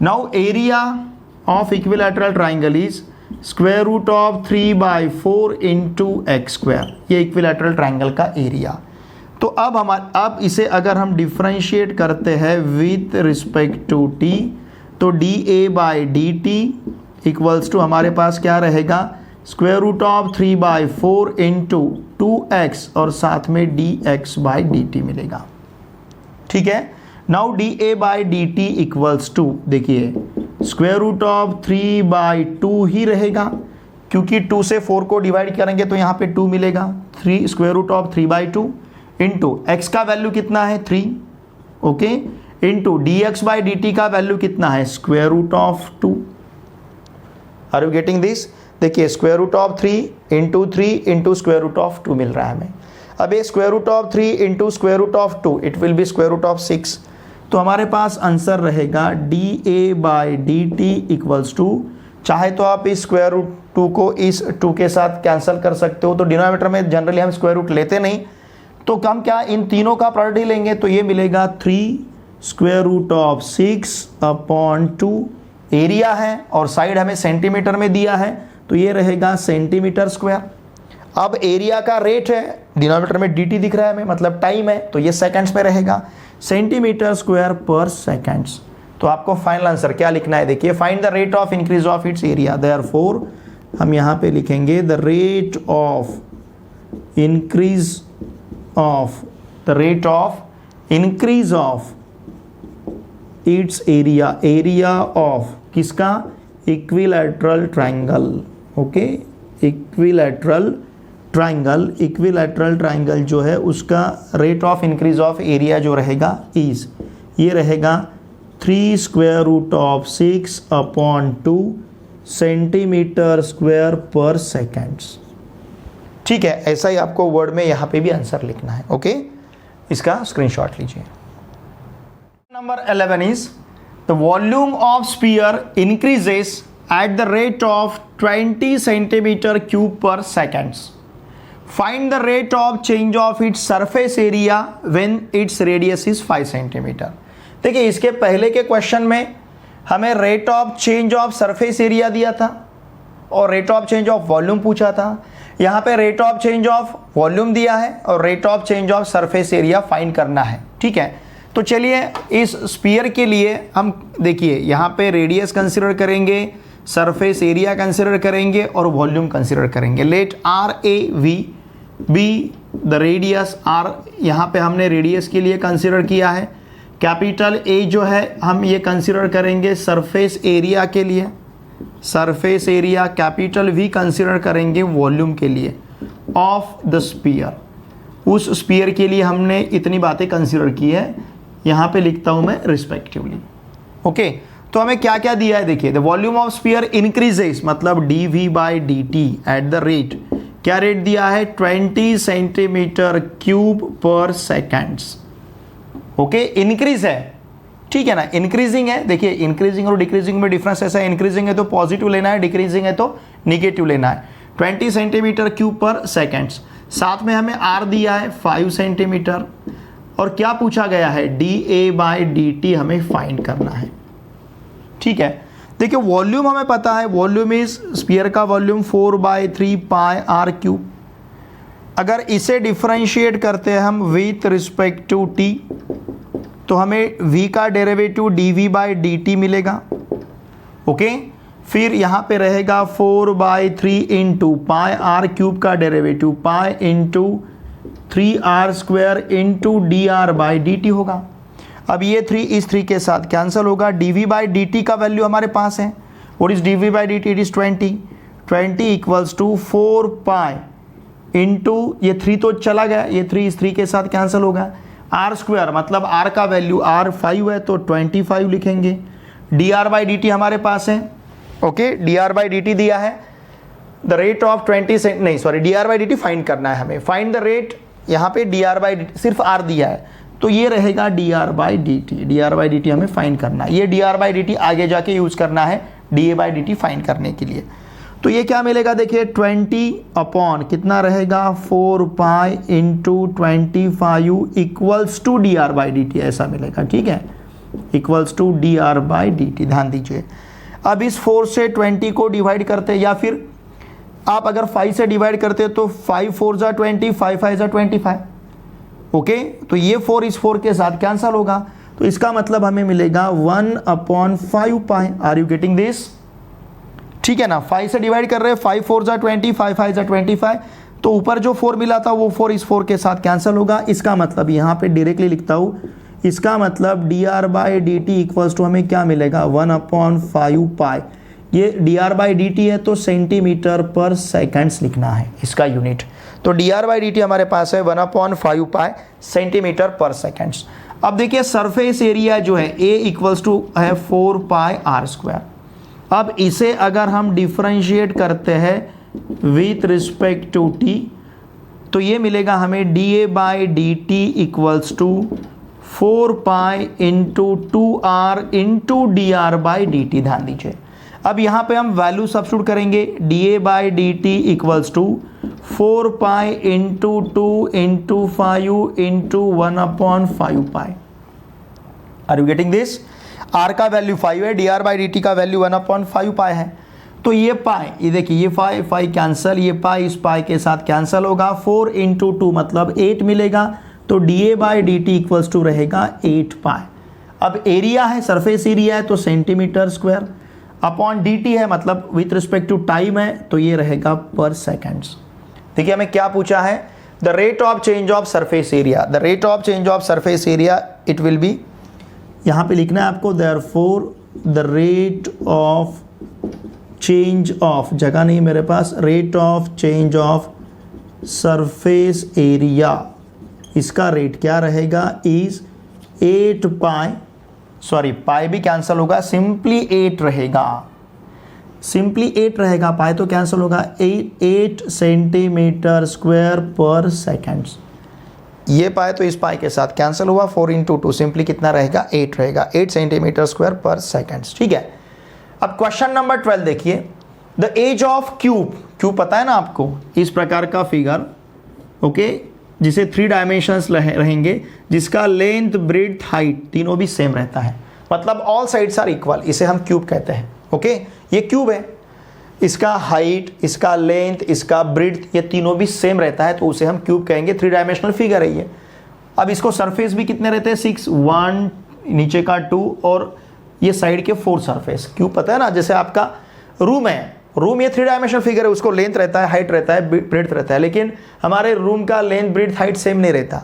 now area of equilateral triangle is square root of 3/4 into x square, ये इक्विलैटरल ट्राइंगल का एरिया। तो अब इसे अगर हम डिफ्रेंशिएट करते हैं विथ रिस्पेक्ट टू टी, तो d a by d t equals to हमारे पास क्या रहेगा, square root of 3/4 into 2x और साथ में dx बाई डी टी मिलेगा। ठीक है, now d a by d t equals to, देखिए स्क्वायर रूट ऑफ 3/2 ही रहेगा, क्योंकि 2 से 4 को डिवाइड करेंगे तो यहाँ पे 2 मिलेगा। 3 square root of 3/2 into x का वैल्यू कितना है 3, okay, into d x by d t का वैल्यू कितना है square root of 2। Are you getting this? देखिए square root of 3 into 3 into square root of 2 मिल रहा है हमें। अब ये square root of 3 into square root of 2 it will be square root of 6। तो हमारे पास आंसर रहेगा d a by d t equals to, चाहे तो आप इस स्क्वायर रूट 2 को इस 2 के साथ कैंसिल कर सकते हो, तो डिनोमिनेटर में जनरली हम स्क्वायर रूट लेते नहीं, तो हम क्या इन तीनों का प्रोडक्ट ही लेंगे, तो ये मिलेगा 3 स्क्वायर रूट ऑफ 6/2, एरिया है और साइड हमें सेंटीमीटर में दिया है, तो ये रहेगा सेंटीमीटर स्क्वायर। अब एरिया का रेट है, डिनोमिनेटर में dt दिख रहा है हमें, मतलब टाइम है, तो ये सेकंड्स में रहेगा, सेंटीमीटर स्क्वायर पर सेकंड्स। तो आपको फाइनल आंसर क्या लिखना है, देखिए find the rate of increase of its area, therefore हम यहाँ पे लिखेंगे the rate of increase of its area, area of किसका, equilateral triangle, okay, equilateral triangle जो है उसका rate of increase of area जो रहेगा इज, ये रहेगा 3 square root of 6/2 centimetre square per seconds. ठीक है, ऐसा ही आपको वर्ड में यहाँ पे भी आंसर लिखना है, ओके, इसका स्क्रीनशॉट लीजिए। Number 11 is the volume of sphere increases at the rate of 20 centimeter cube per seconds. Find the rate of change of its surface area when its radius is 5 centimeter. देखिए इसके पहले के question में हमें rate of change of surface area दिया था और rate of change of volume पूछा था। यहाँ पे rate of change of volume दिया है और rate of change of surface area find करना है। ठीक है, तो चलिए इस स्फीयर के लिए हम देखिए यहाँ पे रेडियस कंसिडर करेंगे, सरफेस एरिया कंसिडर करेंगे और वॉल्यूम कंसिडर करेंगे। Let r a v be the radius, r यहाँ पे हमने रेडियस के लिए कंसिडर किया है। कैपिटल ए जो है हम ये कंसिडर करेंगे सरफेस एरिया के लिए, surface area. Capital V consider करेंगे वॉल्यूम के लिए ऑफ द स्फीयर। उस स्फीयर के लिए हमने इतनी बातें कंसिडर की है, यहाँ पे लिखता हूँ मैं रिस्पेक्टिवली। ओके, तो हमें क्या क्या दिया है देखिए, the volume of sphere increases मतलब d v by d t at the rate, क्या रेट दिया है 20 centimetre cube per seconds. Okay, increase है, ठीक है ना, इंक्रीजिंग है। देखिए इंक्रीजिंग और डिक्रीजिंग में डिफरेंस ऐसा है, इंक्रीजिंग है तो पॉजिटिव लेना है, डिक्रीजिंग है तो निगेटिव लेना है। 20 सेंटीमीटर क्यूब पर सेकेंड्स, साथ में हमें आर दिया है 5 सेंटीमीटर और क्या पूछा गया है D a by d T हमें फाइंड करना है। ठीक है, देखिए वॉल्यूम हमें पता है, वॉल्यूम इज स्फीयर का वॉल्यूम 4/3 पाई आर क्यूब। अगर इसे डिफरेंशिएट करते हैं हम विथ रिस्पेक्ट टू टी, तो हमें v का derivative dv by d T मिलेगा। ओके, फिर यहाँ पे रहेगा 4/3 इंटू पाई आर क्यूब का derivative pi into 3r square into D r by d T होगा। अब ये 3 इस 3 के साथ कैंसिल होगा। dv बाई डी टी का वैल्यू हमारे पास है, what is dv by d t, it is 20 equals to 4 pi into ये 3 तो चला गया, ये 3 इस 3 के साथ कैंसिल होगा। आर स्क्वायर मतलब आर का वैल्यू आर 5 है तो 25 लिखेंगे। D r by d T हमारे पास है। Okay, D r by d T दिया है, द रेट ऑफ 20 नहीं sorry D r by d t find करना है हमें। फाइंड द रेट, यहाँ पे डी आर बाई सिर्फ आर दिया है तो ये रहेगा D r by d T. D r by d T हमें फाइंड करना है, ये D r by d T आगे जाके यूज करना है D a by d t find करने के लिए। तो ये क्या मिलेगा देखिए 20 अपॉन कितना रहेगा 4 pi into 25 equals to d r by d t, ऐसा मिलेगा। ठीक है, equals to d r by d t. ध्यान दीजिए, अब इस 4 से 20 को डिवाइड करते हैं या फिर आप अगर 5 से डिवाइड करते हैं तो 5 4 जा 20, 5 5 जा 25। ओके, तो ये 4 इस 4 के साथ कैंसल होगा, तो इसका मतलब हमें मिलेगा 1/5 pi. Are you getting this? ठीक है ना, 5 से डिवाइड कर रहे हैं, 5 4 जा 20, 5 5 जा 25, तो ऊपर जो 4 मिला था वो 4 इस 4 के साथ कैंसिल होगा। इसका मतलब यहाँ पे डायरेक्टली लिखता हूँ, इसका मतलब dr/dt इक्वल्स टू हमें क्या मिलेगा 1/5 पाई। ये dr/dt है तो सेंटीमीटर पर सेकंड्स लिखना है इसका यूनिट, तो dr/dt हमारे पास है 1/5 पाई सेंटीमीटर पर सेकंड्स। अब देखिए सरफेस एरिया जो है A इक्वल्स टू है 4 पाई r²। अब इसे अगर हम डिफरेंशिएट करते हैं विथ रिस्पेक्ट टू t, तो ये मिलेगा हमें dA/dt equals to 4 pi into 2r into dr/dt। ध्यान दीजिए, अब यहाँ पे हम वैल्यू सब्स्टिट्यूट करेंगे, dA/dt equals to 4 pi into 2 into 5 into 1/5 pi. Are you getting this? r का वैल्यू 5 है, dr/dt का वैल्यू 1/5 पाई है, तो ये पाई, ये देखिए ये 5 कैंसल, ये पाई इस पाई के साथ कैंसल होगा, 4 इंटू 2 मतलब 8 मिलेगा, तो dA/dt इक्वल्स टू रहेगा 8 पाई। अब एरिया है, सरफेस एरिया है तो सेंटीमीटर स्क्वायर, अपॉन dt है मतलब विथ रिस्पेक्ट टू टाइम है तो ये रहेगा पर सेकेंड्स। देखिए हमें क्या पूछा है, the rate of change of surface area. The rate of change of surface area it will be, यहाँ पे लिखना है आपको therefore the rate of change of, जगह नहीं मेरे पास, rate of change of surface area, इसका रेट क्या रहेगा इज 8 पाई, सॉरी पाई भी कैंसिल होगा, सिंपली 8 रहेगा, सिंपली 8 रहेगा, पाई तो कैंसिल होगा, 8 सेंटीमीटर स्क्वायर पर सेकेंड्स। ये पाई तो इस पाई के साथ कैंसिल हुआ, 4 इंटू 2 सिंपली कितना रहेगा 8 रहेगा, 8 सेंटीमीटर स्क्वायर पर सेकेंड्स। ठीक है, अब क्वेश्चन नंबर 12 देखिए, the edge of cube, cube पता है ना आपको, इस प्रकार का फिगर, ओके, जिसे 3 डायमेंशंस रहेंगे, जिसका लेंथ ब्रेड्थ हाइट तीनों भी सेम रहता है, मतलब ऑल साइड्स आर इक्वल, इसे हम क्यूब कहते हैं। ओके, ये क्यूब है, इसका हाइट, इसका लेंथ, इसका ब्रेड्थ ये तीनों भी सेम रहता है तो उसे हम क्यूब कहेंगे, 3 डायमेंशनल फिगर है ये। अब इसको सरफेस भी कितने रहते हैं 6, 1 नीचे का 2 और ये साइड के 4 सरफेस। क्यूब पता है ना, जैसे आपका रूम है, रूम ये 3 डायमेंशनल फिगर है, उसको लेंथ रहता है, हाइट रहता है, ब्रेड्थ रहता है, लेकिन हमारे रूम का लेंथ ब्रेड्थ हाइट सेम नहीं रहता।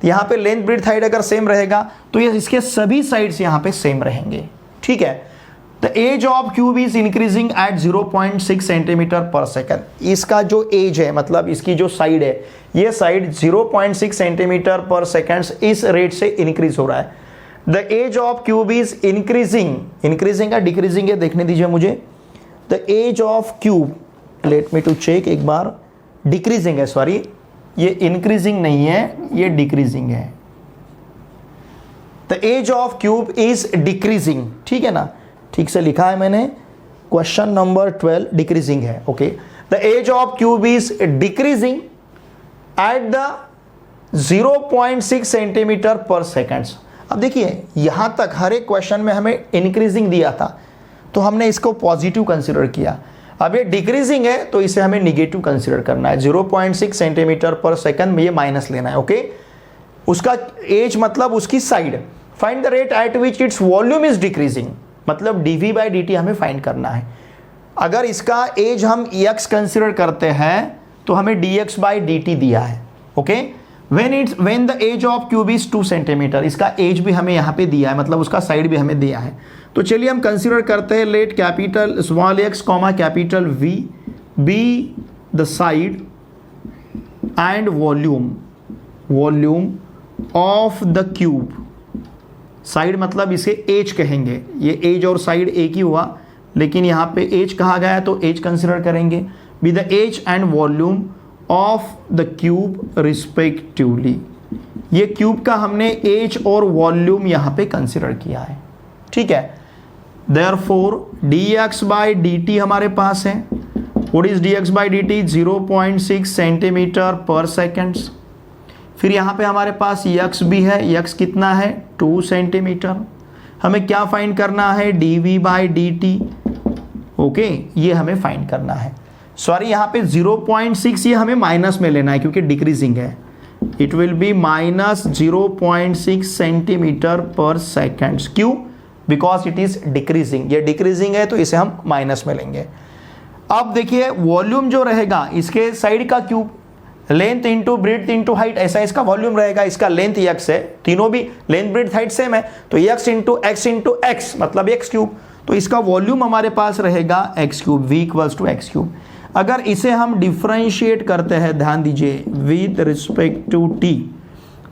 तो यहाँ पे लेंथ ब्रेड्थ हाइट अगर सेम रहेगा तो ये इसके सभी साइड्स यहाँ पे सेम रहेंगे। ठीक है, the edge of cube is increasing at 0.6 centimetre per second. इसका जो एज है मतलब इसकी जो साइड है, ये साइड 0.6 सेंटीमीटर पर सेकेंड इस रेट से इंक्रीज हो रहा है। The edge of cube is increasing, increasing है डिक्रीजिंग है देखने दीजिए मुझे, the edge of cube, let me to check एक बार, डिक्रीजिंग है, सॉरी ये इंक्रीजिंग नहीं है, ये डिक्रीजिंग है। The edge of cube is decreasing, ठीक है ना, ठीक से लिखा है मैंने, क्वेश्चन नंबर 12 डिक्रीजिंग है। Okay, the edge of cube is decreasing at the 0.6 centimetre per seconds. अब देखिए यहां तक हर एक क्वेश्चन में हमें इंक्रीजिंग दिया था तो हमने इसको पॉजिटिव कंसीडर किया, अब ये डिक्रीजिंग है तो इसे हमें निगेटिव कंसीडर करना है, 0.6 सेंटीमीटर पर सेकंड में ये माइनस लेना है। ओके, उसका एज मतलब उसकी side, find the rate at which it's volume is decreasing, मतलब dv/dt हमें फाइंड करना है। अगर इसका एज हम x कंसीडर करते हैं तो हमें dx/dt दिया है। Okay, when the age of cube is 2 centimetre, इसका एज भी हमें यहाँ पे दिया है, मतलब उसका साइड भी हमें दिया है। तो चलिए हम कंसीडर करते हैं, let capital small x comma capital V B the side and volume of the cube. Side मतलब इसे एज कहेंगे, ये एज और साइड एक ही हुआ, लेकिन यहाँ पे एज कहा गया है तो एज कंसीडर करेंगे, be the edge and volume of the cube respectively. ये क्यूब का हमने एज और वॉल्यूम यहाँ पे कंसीडर किया है। ठीक है, देयरफॉर dx/dt हमारे पास है, what is dx/dt 0.6 centimetre per seconds. फिर यहाँ पे हमारे पास x भी है, x कितना है 2 सेंटीमीटर। हमें क्या फाइंड करना है dv/dt। ओके, ये हमें फाइंड करना है, सॉरी यहाँ पे 0.6 ये हमें माइनस में लेना है क्योंकि डिक्रीजिंग है, it will B minus 0.6 centimetre per second. क्यों? बिकॉज इट इज डिक्रीजिंग, ये डिक्रीजिंग है तो इसे हम माइनस में लेंगे। अब देखिए वॉल्यूम जो रहेगा इसके साइड का cube, length into breadth into height, ऐसा इसका वॉल्यूम रहेगा। इसका लेंथ x है, तीनों भी लेंथ ब्रेड्थ हाइट सेम है, तो x इंटू x मतलब x क्यूब, तो इसका वॉल्यूम हमारे पास रहेगा x cube, v equals to x cube. अगर इसे हम डिफरेंशिएट करते हैं, ध्यान दीजिए, विद रिस्पेक्ट टू t,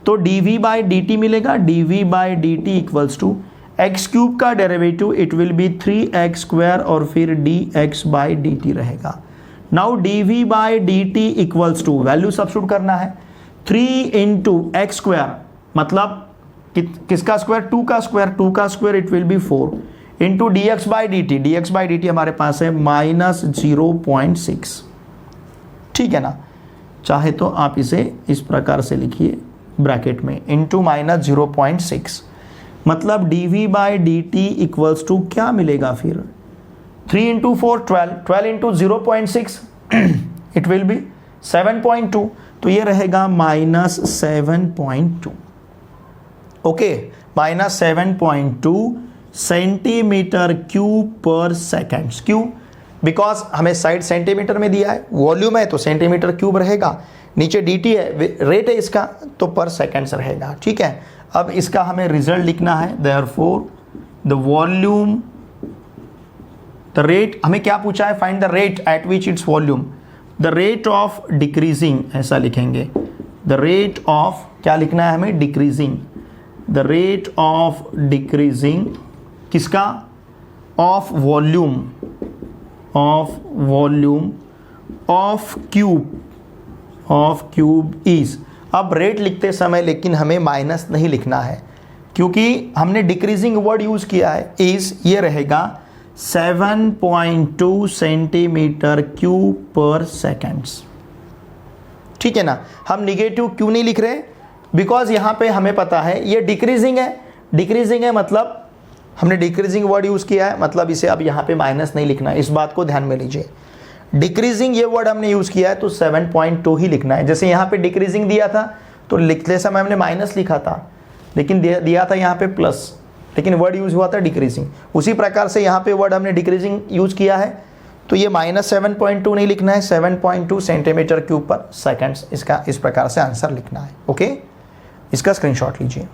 तो dv बाई dt मिलेगा, dv by dt equals to x cube का derivative it will be 3x square और फिर dx बाई dt रहेगा। Now dv by dt equals to, value substitute करना है, 3 into x square मतलब किसका स्क्वायर? 2 का स्क्वायर, 2 का square it will B 4 into dx by dt हमारे पास है माइनस 0.6। ठीक है ना? चाहे तो आप इसे इस प्रकार से लिखिए ब्रैकेट में, इंटू माइनस 0.6 मतलब dv by dt equals to क्या मिलेगा फिर? 3 into 4 12, 12 into 0.6 it will be 7.2, तो ये रहेगा minus 7.2। Okay, minus 7.2 centimetre cube per second. क्यों? बिकॉज हमें साइड सेंटीमीटर में दिया है, वॉल्यूम है तो सेंटीमीटर क्यूब रहेगा, नीचे dt है, रेट है इसका, तो पर सेकेंड्स रहेगा। ठीक है, अब इसका हमें रिजल्ट लिखना है, therefore the volume, the rate, हमें क्या पूछा है? Find the rate at which it's volume, the rate of decreasing, ऐसा लिखेंगे, द रेट ऑफ, क्या लिखना है हमें? Decreasing, the rate of decreasing किसका? Of volume, of volume of cube is. अब रेट लिखते समय लेकिन हमें माइनस नहीं लिखना है, क्योंकि हमने डिक्रीजिंग वर्ड यूज किया है, इज, ये रहेगा 7.2 सेंटीमीटर क्यूब पर सेकेंड्स। ठीक है ना? हम निगेटिव क्यों नहीं लिख रहे? बिकॉज यहां पे हमें पता है ये डिक्रीजिंग है, डिक्रीजिंग है मतलब हमने डिक्रीजिंग वर्ड यूज किया है, मतलब इसे अब यहां पे माइनस नहीं लिखना है, इस बात को ध्यान में लीजिए। डिक्रीजिंग ये वर्ड हमने यूज किया है तो 7.2 ही लिखना है। जैसे यहां पे डिक्रीजिंग दिया था तो लिखते समय हमने माइनस लिखा था, लेकिन दिया था यहां पे प्लस, लेकिन वर्ड यूज हुआ था डिक्रीजिंग। उसी प्रकार से यहाँ पे वर्ड हमने डिक्रीजिंग यूज किया है तो ये माइनस 7.2 नहीं लिखना है, 7.2 सेंटीमीटर क्यूब पर सेकेंड्स, इसका इस प्रकार से आंसर लिखना है। ओके, इसका स्क्रीनशॉट लीजिए।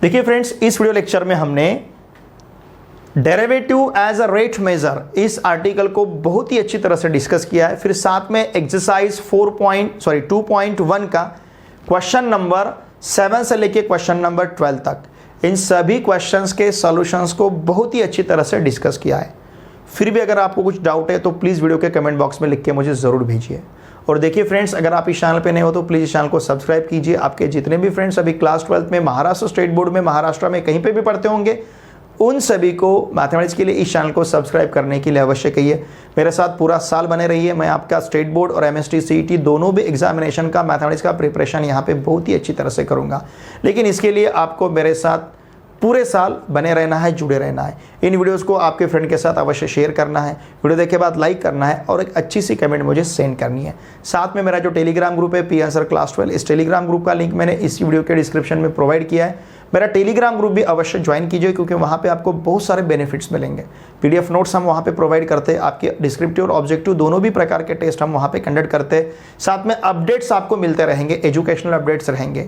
देखिए फ्रेंड्स, इस वीडियो लेक्चर में हमने derivative as a rate measure इस आर्टिकल को बहुत ही अच्छी तरह से डिस्कस किया है। फिर साथ में एक्सरसाइज 2.1 का क्वेश्चन नंबर 7 से लेके क्वेश्चन नंबर 12 तक, इन सभी क्वेश्चंस के सॉल्यूशंस को बहुत ही अच्छी तरह से डिस्कस किया है। फिर भी अगर आपको कुछ डाउट है तो प्लीज़ वीडियो के कमेंट बॉक्स में लिख के मुझे ज़रूर भेजिए। और देखिए फ्रेंड्स, अगर आप इस चैनल पे नए हो तो प्लीज़ इस चैनल को सब्सक्राइब कीजिए। आपके जितने भी फ्रेंड्स अभी क्लास 12 में महाराष्ट्र स्टेट बोर्ड में, महाराष्ट्र में कहीं पे भी पढ़ते होंगे, उन सभी को मैथमेटिक्स के लिए इस चैनल को सब्सक्राइब करने के लिए अवश्य कहिए। मेरे साथ पूरा साल बने रहिए। मैं आपका स्टेट बोर्ड और MST CET दोनों भी एग्जामिनेशन का मैथमेटिक्स का प्रिपरेशन यहाँ पे बहुत ही अच्छी तरह से करूँगा, लेकिन इसके लिए आपको मेरे साथ पूरे साल बने रहना है, जुड़े रहना है। इन वीडियोस को आपके फ्रेंड के साथ अवश्य शेयर करना है, वीडियो देखे बाद लाइक करना है और एक अच्छी सी कमेंट मुझे सेंड करनी है। साथ में मेरा जो टेलीग्राम ग्रुप है पी आंसर क्लास 12, इस टेलीग्राम ग्रुप का लिंक मैंने इस वीडियो के डिस्क्रिप्शन में प्रोवाइड किया है। मेरा टेलीग्राम ग्रुप भी अवश्य ज्वाइन कीजिए, क्योंकि वहाँ पे आपको बहुत सारे बेनिफिट्स मिलेंगे। PDF नोट्स हम वहाँ पे प्रोवाइड करते हैं, आपके डिस्क्रिप्टिव और ऑब्जेक्टिव दोनों भी प्रकार के टेस्ट हम वहाँ पे कंडक्ट करते हैं। साथ में अपडेट्स आपको मिलते रहेंगे, एजुकेशनल अपडेट्स रहेंगे।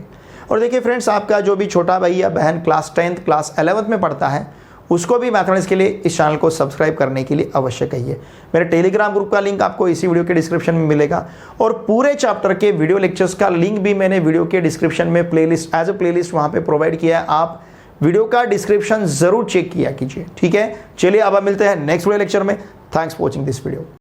और देखिए फ्रेंड्स, आपका जो भी छोटा भाई या बहन क्लास 10th क्लास 11th में पढ़ता है, उसको भी मैथमेटिक्स के लिए इस चैनल को सब्सक्राइब करने के लिए अवश्य कहिए। मेरे टेलीग्राम ग्रुप का लिंक आपको इसी वीडियो के डिस्क्रिप्शन में मिलेगा, और पूरे चैप्टर के वीडियो लेक्चर्स का लिंक भी मैंने वीडियो के डिस्क्रिप्शन में प्लेलिस्ट एज अ प्लेलिस्ट वहाँ पे प्रोवाइड किया है। आप वीडियो का डिस्क्रिप्शन जरूर चेक किया कीजिए। ठीक है, चलिए अब मिलते हैं नेक्स्ट वीडियो लेक्चर में। Thanks for watching this video.